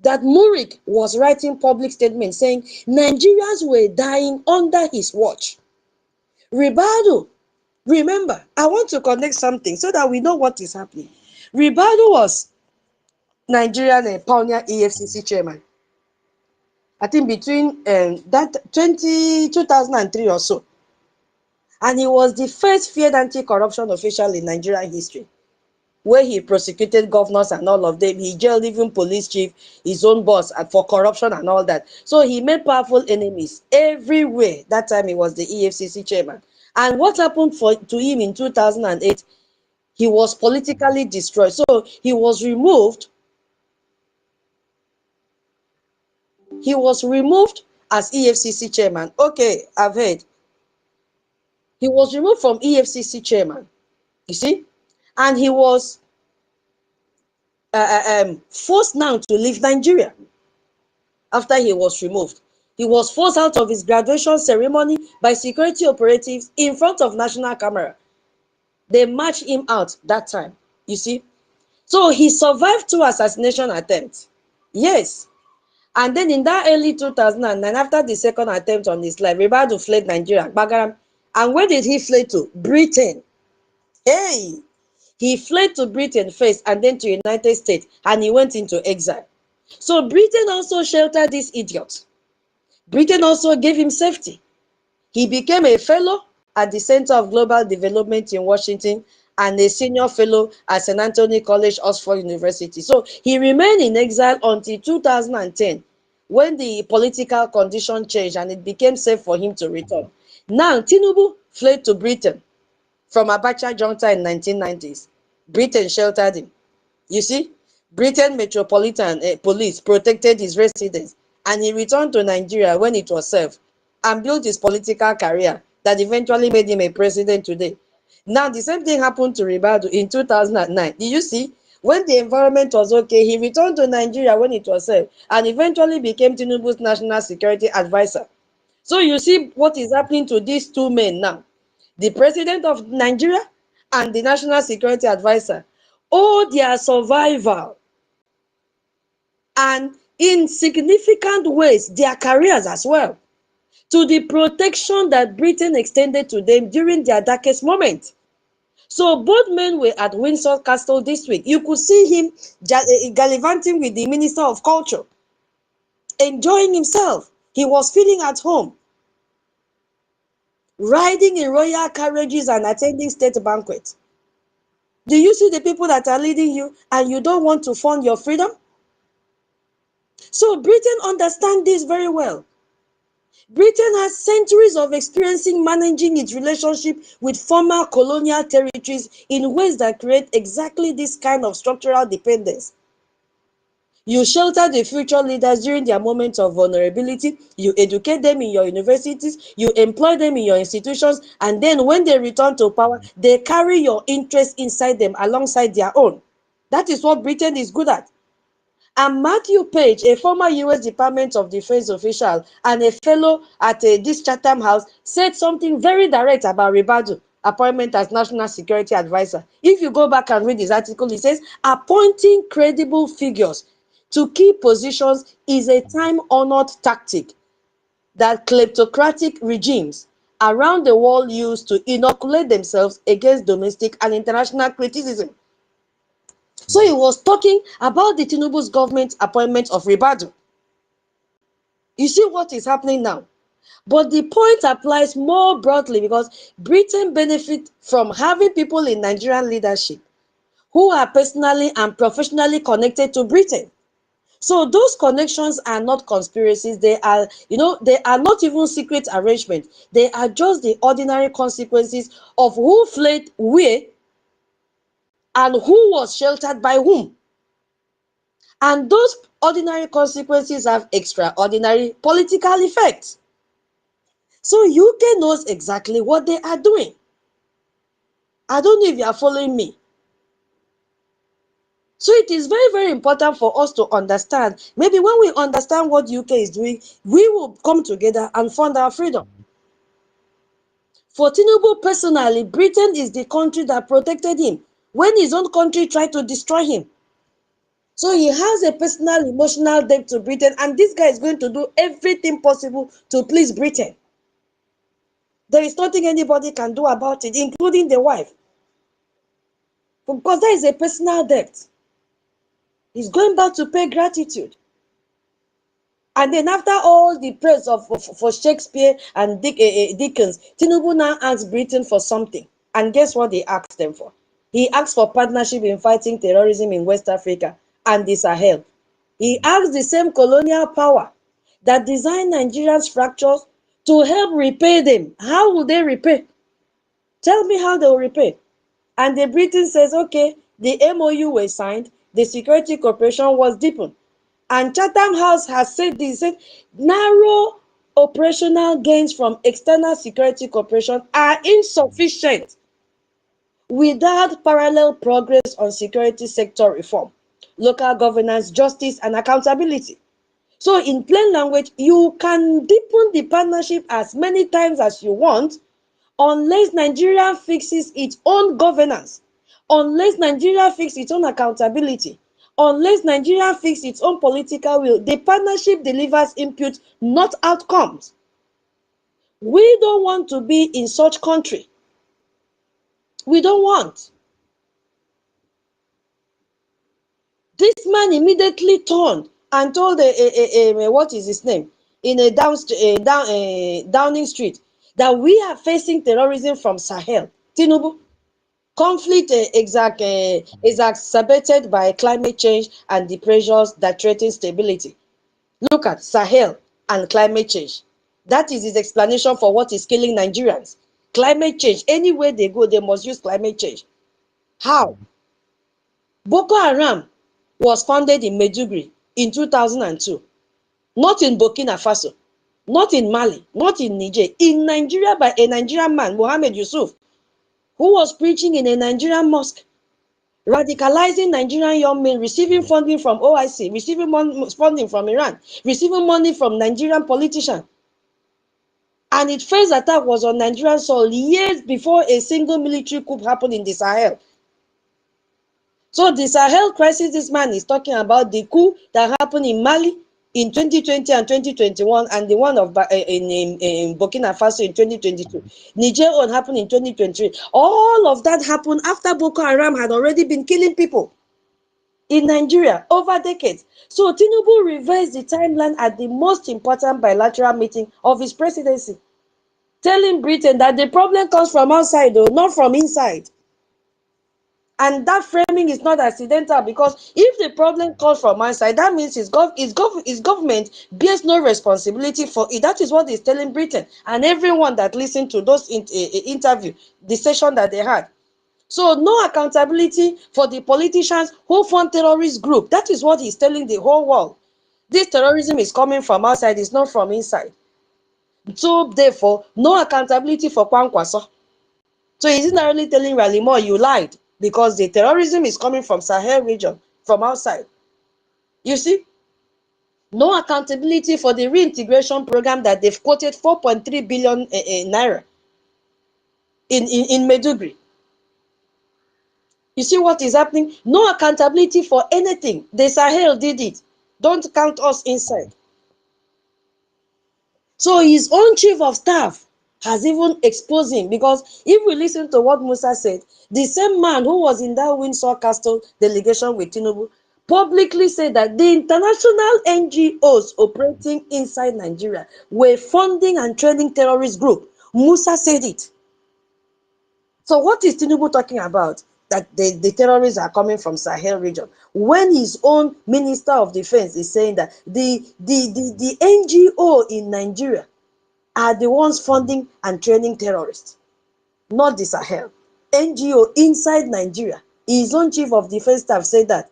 that Murik was writing public statements saying Nigerians were dying under his watch. Ribadu, remember, I want to connect something so that we know what is happening. Ribadu was Nigerian pioneer EFCC chairman. I think between that 2003 or so. And he was the first feared anti-corruption official in Nigerian history, where he prosecuted governors and all of them. He jailed even police chief, his own boss, for corruption and all that. So he made powerful enemies everywhere. That time he was the EFCC chairman. And what happened to him in 2008? He was politically destroyed. So he was removed. He was removed as EFCC chairman. Okay, I've heard. He was removed from EFCC chairman. You see? And he was forced now to leave Nigeria after he was removed. He was forced out of his graduation ceremony by security operatives in front of national camera. They marched him out that time, you see. So he survived 2 assassination attempts. Yes. And then in that early 2009, after the second attempt on his life, Ribadu fled Nigeria, Bagaram. And where did he flee to? Britain. Hey! He fled to Britain first and then to United States, and he went into exile. So Britain also sheltered this idiot. Britain also gave him safety. He became a fellow at the Center of Global Development in Washington and a senior fellow at St. Anthony College, Oxford University. So he remained in exile until 2010, when the political condition changed and it became safe for him to return. Now, Tinubu fled to Britain from Abacha junta in 1990s. Britain sheltered him. You see, Britain Metropolitan Police protected his residence, and he returned to Nigeria when it was safe and built his political career that eventually made him a president today. Now, the same thing happened to Ribadu in 2009. Did you see? When the environment was okay, he returned to Nigeria when it was safe and eventually became Tinubu's national security advisor. So you see what is happening to these two men now. The president of Nigeria and the national security advisor owe their survival and in significant ways their careers as well to the protection that Britain extended to them during their darkest moment. So both men were at Windsor Castle this week. You could see him gallivanting with the Minister of Culture, enjoying himself. He was feeling at home, riding in royal carriages and attending state banquets. Do you see the people that are leading you and you don't want to fund your freedom? So Britain understands this very well. Britain has centuries of experiencing managing its relationship with former colonial territories in ways that create exactly this kind of structural dependence. You shelter the future leaders during their moments of vulnerability, you educate them in your universities, you employ them in your institutions, and then when they return to power, they carry your interests inside them alongside their own. That is what Britain is good at. And Matthew Page, a former US Department of Defense official and a fellow at this Chatham House, said something very direct about Ribadu appointment as National Security Advisor. If you go back and read his article, he says, appointing credible figures to key positions is a time-honored tactic that kleptocratic regimes around the world use to inoculate themselves against domestic and international criticism. So he was talking about the Tinubu's government appointment of Ribadu. You see what is happening now? But the point applies more broadly because Britain benefits from having people in Nigerian leadership who are personally and professionally connected to Britain. So those connections are not conspiracies. They are, they are not even secret arrangements. They are just the ordinary consequences of who fled where and who was sheltered by whom. And those ordinary consequences have extraordinary political effects. So UK knows exactly what they are doing. I don't know if you are following me. So it is very, very important for us to understand. Maybe when we understand what UK is doing, we will come together and fund our freedom. For Tinubu personally, Britain is the country that protected him when his own country tried to destroy him. So he has a personal emotional debt to Britain, and this guy is going to do everything possible to please Britain. There is nothing anybody can do about it, including the wife. Because there is a personal debt. He's going back to pay gratitude. And then after all the praise for Shakespeare and Dickens, Tinubu now asks Britain for something. And guess what he asked them for? He asked for partnership in fighting terrorism in West Africa and the Sahel. He asked the same colonial power that designed Nigeria's fractures to help repay them. How will they repay? Tell me how they will repay. And the Britain says, okay, the MOU was signed, the security cooperation was deepened. And Chatham House has said this, said narrow operational gains from external security cooperation are insufficient without parallel progress on security sector reform, local governance, justice, and accountability. So in plain language, you can deepen the partnership as many times as you want, unless Nigeria fixes its own governance, unless Nigeria fixes its own accountability, unless Nigeria fixes its own political will, the partnership delivers input, not outcomes. We don't want to be in such country. We don't want. This man immediately turned and told what is his name in a Downing Street that we are facing terrorism from Sahel. Tinubu, conflict exacerbated by climate change and the pressures that threaten stability. Look at Sahel and climate change. That is his explanation for what is killing Nigerians. Climate change. Anywhere they go, they must use climate change. How? Boko Haram was founded in Maiduguri in 2002. Not in Burkina Faso, not in Mali, not in Niger. In Nigeria by a Nigerian man, Mohammed Yusuf. who was preaching in a Nigerian mosque, radicalizing Nigerian young men, receiving funding from OIC, receiving funding from Iran, receiving money from Nigerian politicians. And its first attack was on Nigerian soil years before a single military coup happened in the Sahel. So the Sahel crisis this man is talking about, the coup that happened in Mali in 2020 and 2021, and the one of in Burkina Faso in 2022. Niger one happened in 2023. All of that happened after Boko Haram had already been killing people in Nigeria over decades. So Tinubu reversed the timeline at the most important bilateral meeting of his presidency, telling Britain that the problem comes from outside, though, not from inside. And that framing is not accidental, because if the problem comes from outside, that means his government bears no responsibility for it. That is what he's telling Britain and everyone that listened to those interview, the session that they had. So no accountability for the politicians who fund terrorist group. That is what he's telling the whole world. This terrorism is coming from outside, it's not from inside. So therefore, no accountability for Kwankwaso. So he's not only telling Ralimo, you lied, because the terrorism is coming from Sahel region, from outside. You see? No accountability for the reintegration program that they've quoted 4.3 billion naira in Medugri. You see what is happening? No accountability for anything. The Sahel did it. Don't count us inside. So his own chief of staff has even exposed him, because if we listen to what Musa said, the same man who was in that Windsor Castle delegation with Tinubu publicly said that the international NGOs operating inside Nigeria were funding and training terrorist group. Musa said it. So what is Tinubu talking about? That the terrorists are coming from Sahel region, when his own Minister of Defense is saying that the NGO in Nigeria are the ones funding and training terrorists, not the Sahel. NGO inside Nigeria. His own Chief of Defense Staff said that.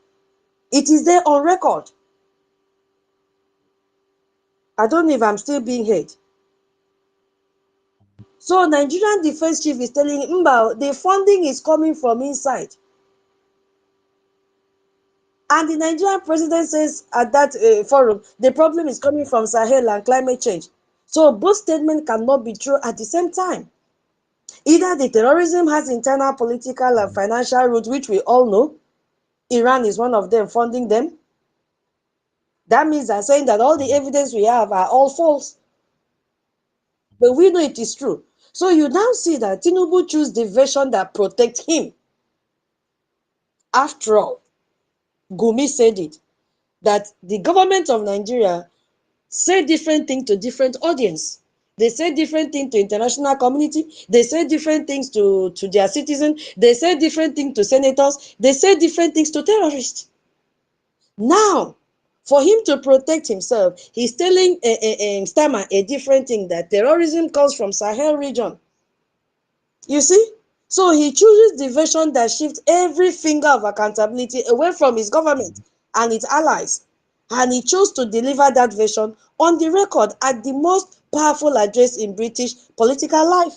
It is there on record. I don't know if I'm still being heard. So Nigerian Defense Chief is telling him, the funding is coming from inside. And the Nigerian president says at that forum, the problem is coming from Sahel and climate change. So both statements cannot be true at the same time. Either the terrorism has internal political and financial roots, which we all know. Iran is one of them funding them. That means they're saying that all the evidence we have are all false. But we know it is true. So you now see that Tinubu choose the version that protects him. After all, Gumi said it, that the government of Nigeria say different things to different audience. They say different things to international community. They say different things to their citizens. They say different things to senators. They say different things to terrorists. Now, for him to protect himself, he's telling Stama a different thing, that terrorism comes from Sahel region. You see? So he chooses the version that shifts every finger of accountability away from his government and its allies. And he chose to deliver that version on the record at the most powerful address in British political life.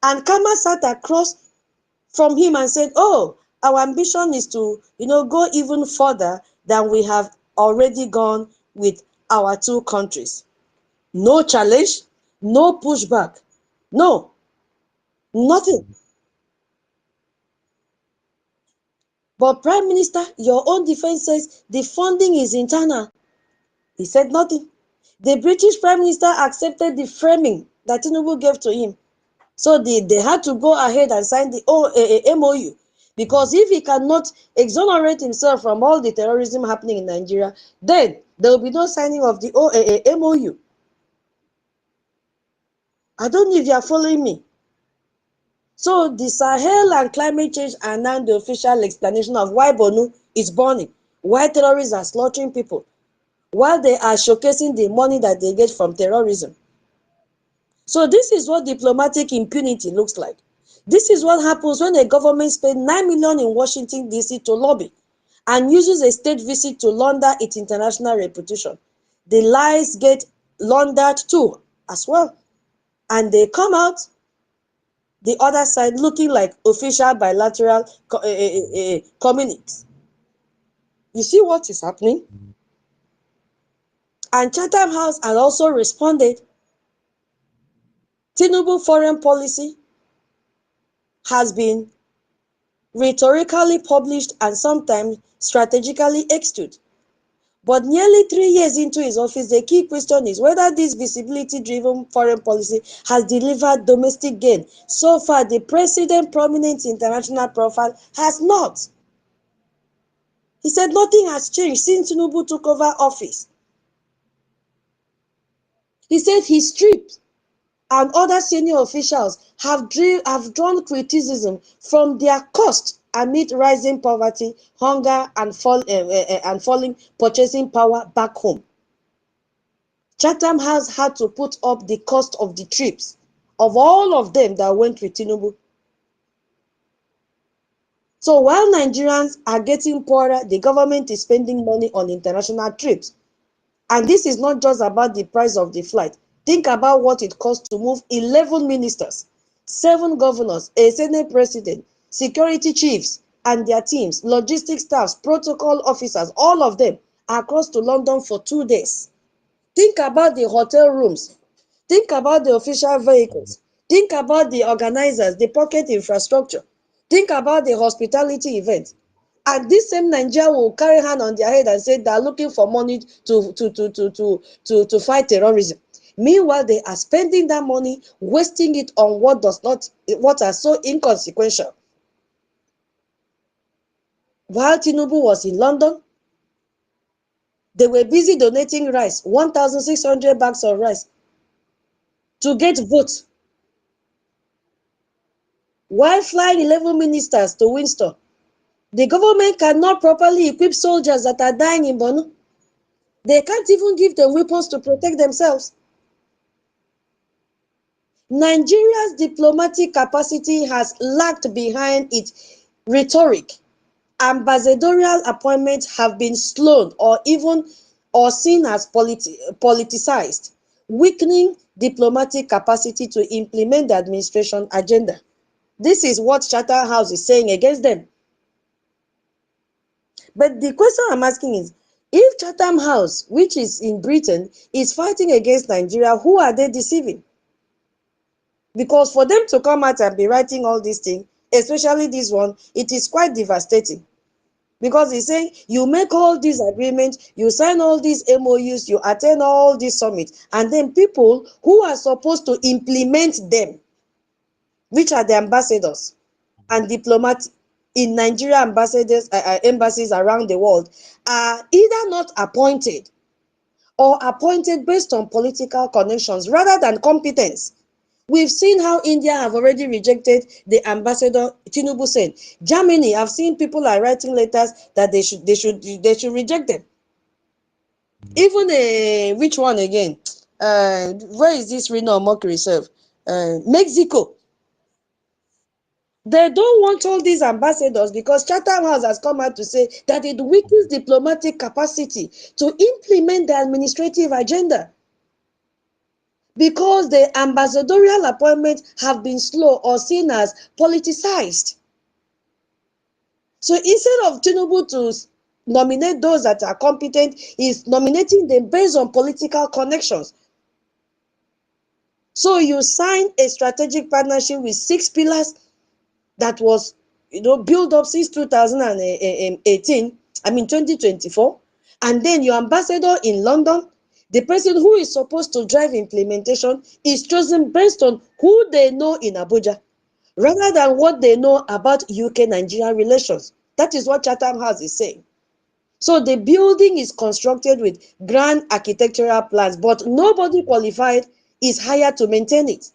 And Kama sat across from him and said, oh, our ambition is to, go even further than we have already gone with our two countries. No challenge, no pushback, no, nothing. But Prime Minister, your own defense says the funding is internal. He said nothing. The British Prime Minister accepted the framing that Tinubu gave to him. So they had to go ahead and sign the MOU. Because if he cannot exonerate himself from all the terrorism happening in Nigeria, then there will be no signing of the MOU. I don't know if you are following me. So the Sahel and climate change are now the official explanation of why Bonu is burning, why terrorists are slaughtering people, while they are showcasing the money that they get from terrorism. So this is what diplomatic impunity looks like. This is what happens when a government spends 9 million in Washington, D.C. to lobby and uses a state visit to launder its international reputation. The lies get laundered too as well. And they come out, the other side looking like official bilateral communiques. You see what is happening? And Chatham House has also responded. Tinubu foreign policy has been rhetorically published and sometimes strategically executed. But nearly 3 years into his office, the key question is whether this visibility-driven foreign policy has delivered domestic gain. So far, the president's prominent international profile has not. He said nothing has changed since Tinubu took over office. He said his troops and other senior officials have drawn criticism from their cost amid rising poverty, hunger, and falling purchasing power back home. Chatham House had to put up the cost of the trips of all of them that went with Tinubu. So while Nigerians are getting poorer, the government is spending money on international trips. And this is not just about the price of the flight. Think about what it costs to move 11 ministers, 7 governors, a Senate president, security chiefs and their teams, logistics staffs, protocol officers, all of them across to London for 2 days. Think about the hotel rooms. Think about the official vehicles. Think about the organizers, the pocket infrastructure. Think about the hospitality events. And this same Nigeria will carry hand on their head and say they are looking for money to fight terrorism. Meanwhile, they are spending that money, wasting it on what are so inconsequential. While Tinubu was in London, they were busy donating rice, 1,600 bags of rice, to get votes. While flying 11 ministers to Windsor, the government cannot properly equip soldiers that are dying in Borno. They can't even give them weapons to protect themselves. Nigeria's diplomatic capacity has lagged behind its rhetoric. Ambassadorial appointments have been slowed or seen as politicized, weakening diplomatic capacity to implement the administration agenda. This is what Chatham House is saying against them. But the question I'm asking is, if Chatham House, which is in Britain, is fighting against Nigeria, who are they deceiving? Because for them to come out and be writing all these things, especially this one, it is quite devastating. Because he's saying, you make all these agreements, you sign all these MOUs, you attend all these summits, and then people who are supposed to implement them, which are the ambassadors and diplomats in Nigeria, embassies around the world, are either not appointed or appointed based on political connections rather than competence. We've seen how India have already rejected the ambassador. Tinubu said, Germany, I've seen people are writing letters that they should reject them. Even which one again? Where is this Reno Mock Reserve? Mexico. They don't want all these ambassadors because Chatham House has come out to say that it weakens diplomatic capacity to implement the administrative agenda because the ambassadorial appointments have been slow or seen as politicized. So instead of Tinubu to nominate those that are competent, he's nominating them based on political connections. So you sign a strategic partnership with 6 pillars that was built up since 2018, 2024, and then your ambassador in London, the person who is supposed to drive implementation, is chosen based on who they know in Abuja rather than what they know about UK-Nigeria relations. That is what Chatham House is saying. So the building is constructed with grand architectural plans, but nobody qualified is hired to maintain it.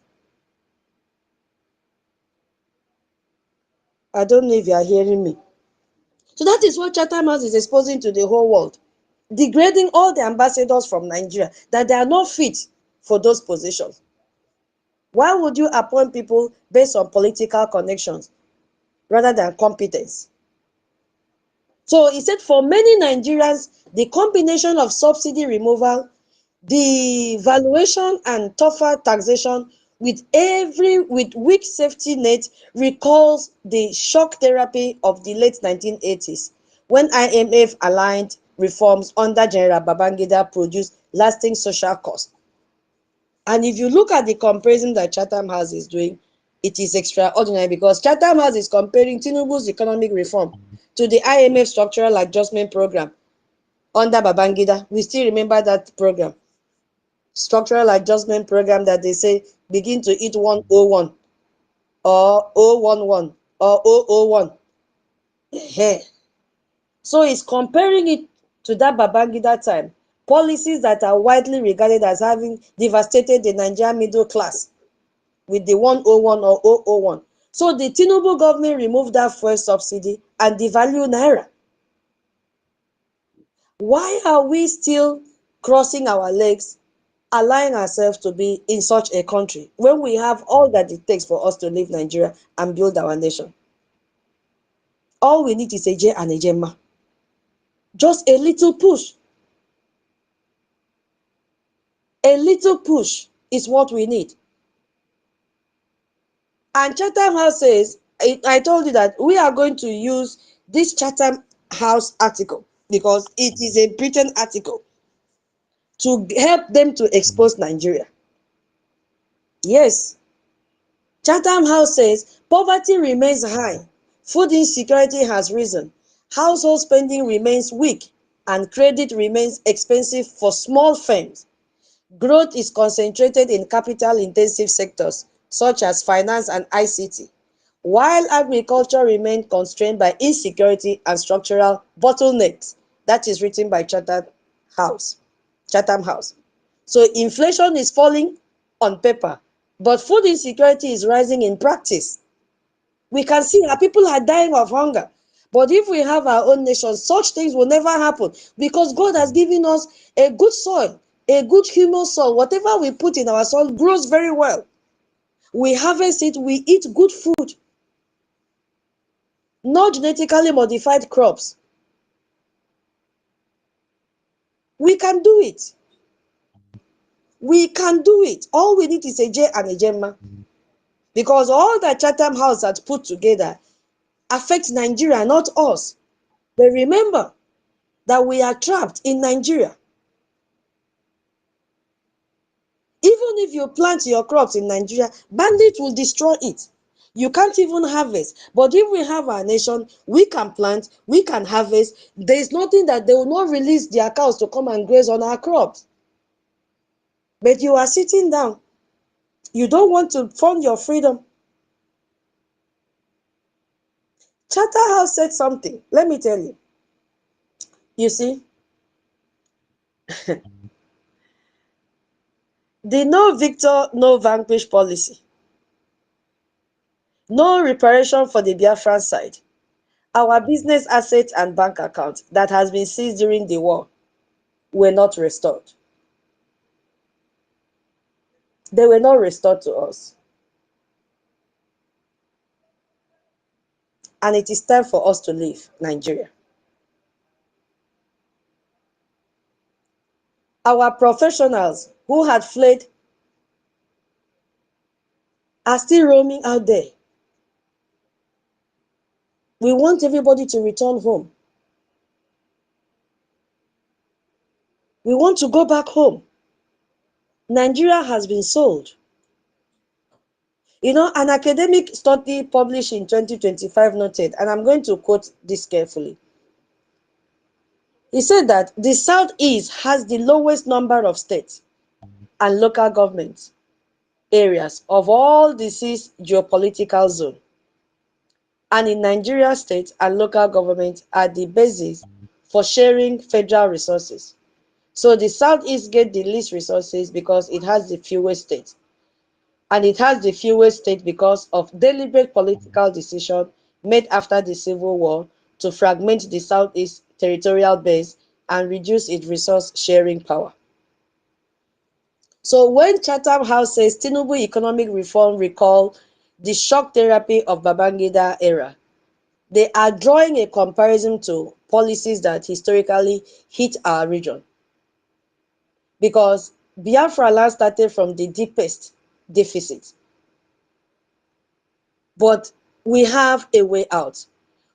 I don't know if you are hearing me. So that is what Chatham House is exposing to the whole world, degrading all the ambassadors from Nigeria, that they are not fit for those positions. Why would you appoint people based on political connections rather than competence? So he said for many Nigerians, the combination of subsidy removal, the valuation and tougher taxation with weak safety net recalls the shock therapy of the late 1980s, when IMF aligned reforms under General Babangida produced lasting social cost. And if you look at the comparison that Chatham House is doing, it is extraordinary, because Chatham House is comparing Tinubu's economic reform to the IMF structural adjustment program under Babangida. We still remember that program, structural adjustment program, that they say begin to eat 101 or 011 or 001. So it's comparing it to that Babangida time, policies that are widely regarded as having devastated the Nigerian middle class with the 101 or 001. So the Tinubu government removed that fuel subsidy and devalued Naira. Why are we still crossing our legs, allowing ourselves to be in such a country when we have all that it takes for us to leave Nigeria and build our nation? All we need is a J and a Gemma. Just a little push. A little push is what we need. And Chatham House says, I told you that we are going to use this Chatham House article, because it is a Britain article, to help them to expose Nigeria. Yes. Chatham House says poverty remains high, food insecurity has risen, household spending remains weak, and credit remains expensive for small firms. Growth is concentrated in capital-intensive sectors such as finance and ICT, while agriculture remains constrained by insecurity and structural bottlenecks. That is written by Chatham House. So inflation is falling on paper, but food insecurity is rising in practice. We can see how people are dying of hunger. But if we have our own nation, such things will never happen, because God has given us a good soil, a good humus soil. Whatever we put in our soil grows very well. We harvest it, we eat good food, not genetically modified crops. We can do it. We can do it. All we need is a J and a Gemma. Because all that Chatham House has put together affects Nigeria, not us. But remember that we are trapped in Nigeria. Even if you plant your crops in Nigeria, bandits will destroy it. You can't even harvest. But if we have our nation, we can plant, we can harvest. There is nothing that they will not release their cows to come and graze on our crops. But you are sitting down. You don't want to fund your freedom. Charter House said something. Let me tell you. You see, the no victor, no vanquish policy, no reparation for the Biafran side. Our business assets and bank accounts that has been seized during the war were not restored. They were not restored to us. And it is time for us to leave Nigeria. Our professionals who had fled are still roaming out there. We want everybody to return home. We want to go back home. Nigeria has been sold. You know, an academic study published in 2025 noted, and I'm going to quote this carefully. He said that the Southeast has the lowest number of states and local government areas of all the 6 geopolitical zones. And in Nigeria, states and local governments are the basis for sharing federal resources. So the Southeast gets the least resources because it has the fewest states. And it has the fewest states because of deliberate political decision made after the Civil War to fragment the Southeast territorial base and reduce its resource sharing power. So when Chatham House says Tinubu economic reform recall the shock therapy of Babangida era, they are drawing a comparison to policies that historically hit our region. Because Biafra land started from the deepest deficit. But we have a way out.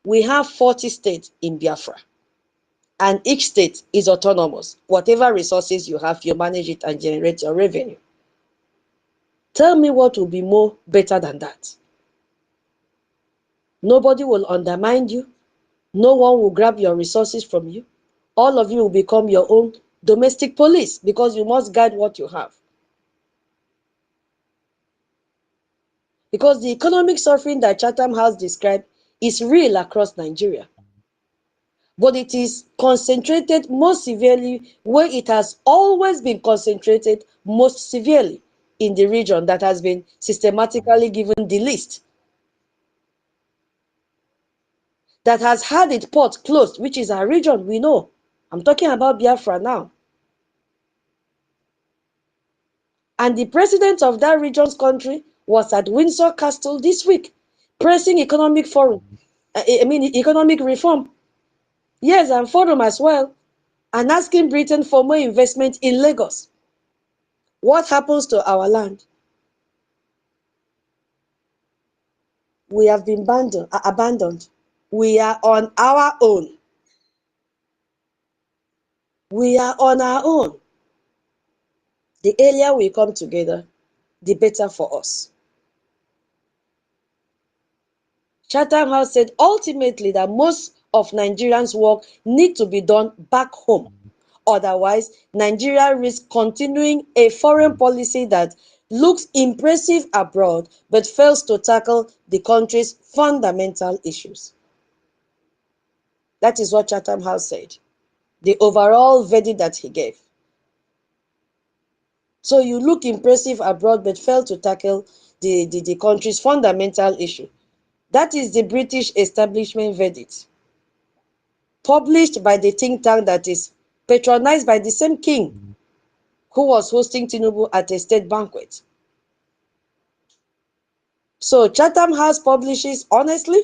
We have 40 states in Biafra, and each state is autonomous. Whatever resources you have, you manage it and generate your revenue. Tell me what will be more better than that. Nobody will undermine you. No one will grab your resources from you. All of you will become your own domestic police because you must guard what you have. Because the economic suffering that Chatham House described is real across Nigeria. But it is concentrated most severely where it has always been concentrated most severely, in the region that has been systematically given the list, that has had its port closed, which is our region, we know. I'm talking about Biafra now. And the president of that region's country was at Windsor Castle this week, pressing economic economic reform. Yes, and forum as well, and asking Britain for more investment in Lagos. What happens to our land? We have been abandoned. We are on our own. We are on our own. The earlier we come together, the better for us. Chatham House said ultimately that most of Nigerians' work need to be done back home. Otherwise, Nigeria risks continuing a foreign policy that looks impressive abroad but fails to tackle the country's fundamental issues. That is what Chatham House said, the overall verdict that he gave. So you look impressive abroad but fail to tackle the country's fundamental issue. That is the British establishment verdict, published by the think tank that is patronized by the same king who was hosting Tinubu at a state banquet. So Chatham House publishes honestly.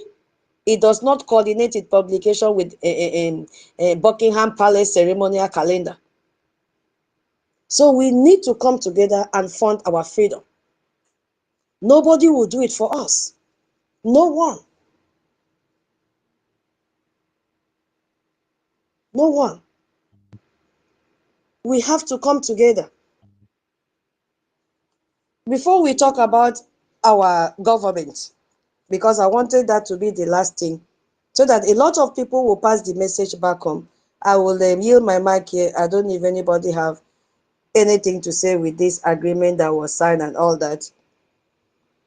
It does not coordinate its publication with a Buckingham Palace ceremonial calendar. So we need to come together and fund our freedom. Nobody will do it for us. No one. No one. We have to come together. Before we talk about our government, because I wanted that to be the last thing, so that a lot of people will pass the message back home. I will yield my mic here. I don't know if anybody have anything to say with this agreement that was signed and all that.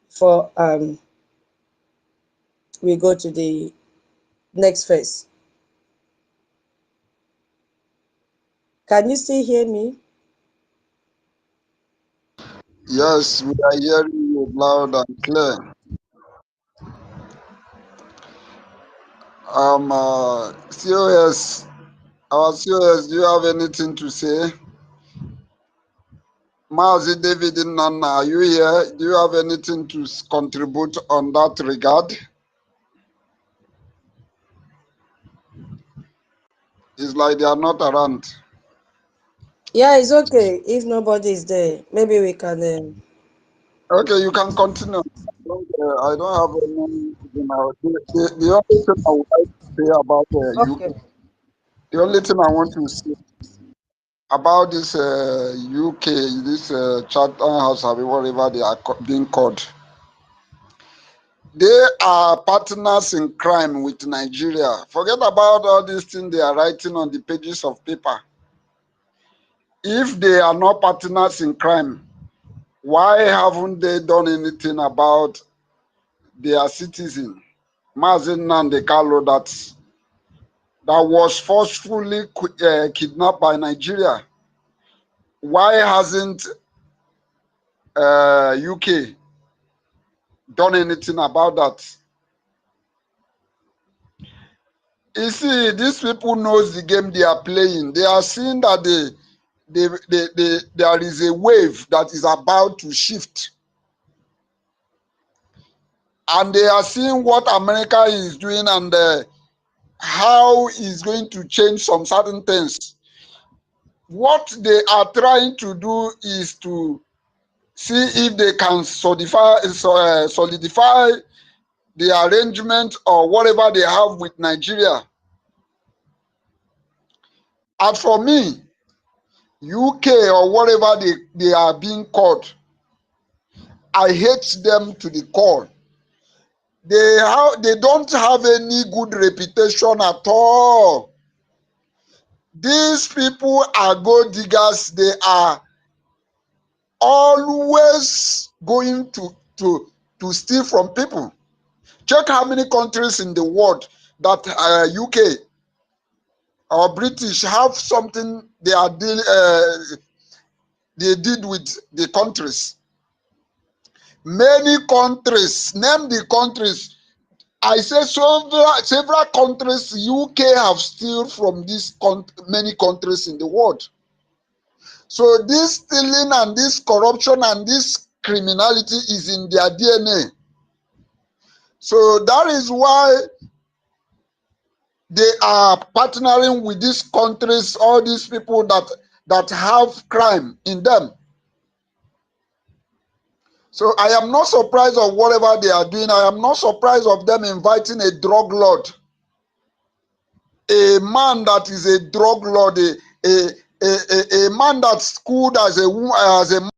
For we go to the next phase. Can you still hear me? Yes, we are hearing you loud and clear. COS, our COS, do you have anything to say? Mazi David Nana, are you here? Do you have anything to contribute on that regard? It's like they are not around. Yeah, it's okay. If nobody is there, maybe we can. Okay, you can continue. I don't have any. The only thing I would like to say about Okay. the only thing I want to say about this UK, this Chatham House, or whatever they are being called, they are partners in crime with Nigeria. Forget about all these things they are writing on the pages of paper. If they are not partners in crime, why haven't they done anything about their citizen, Mazi Nnamdi Kanu, that was forcefully kidnapped by Nigeria? Why hasn't UK done anything about that? You see, these people knows the game they are playing. They are seeing that there is a wave that is about to shift. And they are seeing what America is doing and how it's going to change some certain things. What they are trying to do is to see if they can solidify the arrangement or whatever they have with Nigeria. As for me, UK or whatever they are being called, I hate them to the core. They don't have any good reputation at all. These people are gold diggers. They are always going to steal from people. Check how many countries in the world that UK or British have something they did with the countries. Many countries, name the countries. I say several countries UK have steal from these many countries in the world. So this stealing and this corruption and this criminality is in their DNA. So that is why they are partnering with these countries, all these people that have crime in them. So I am not surprised of whatever they are doing. I am not surprised of them inviting a drug lord, a man that is a drug lord, a man that's schooled as a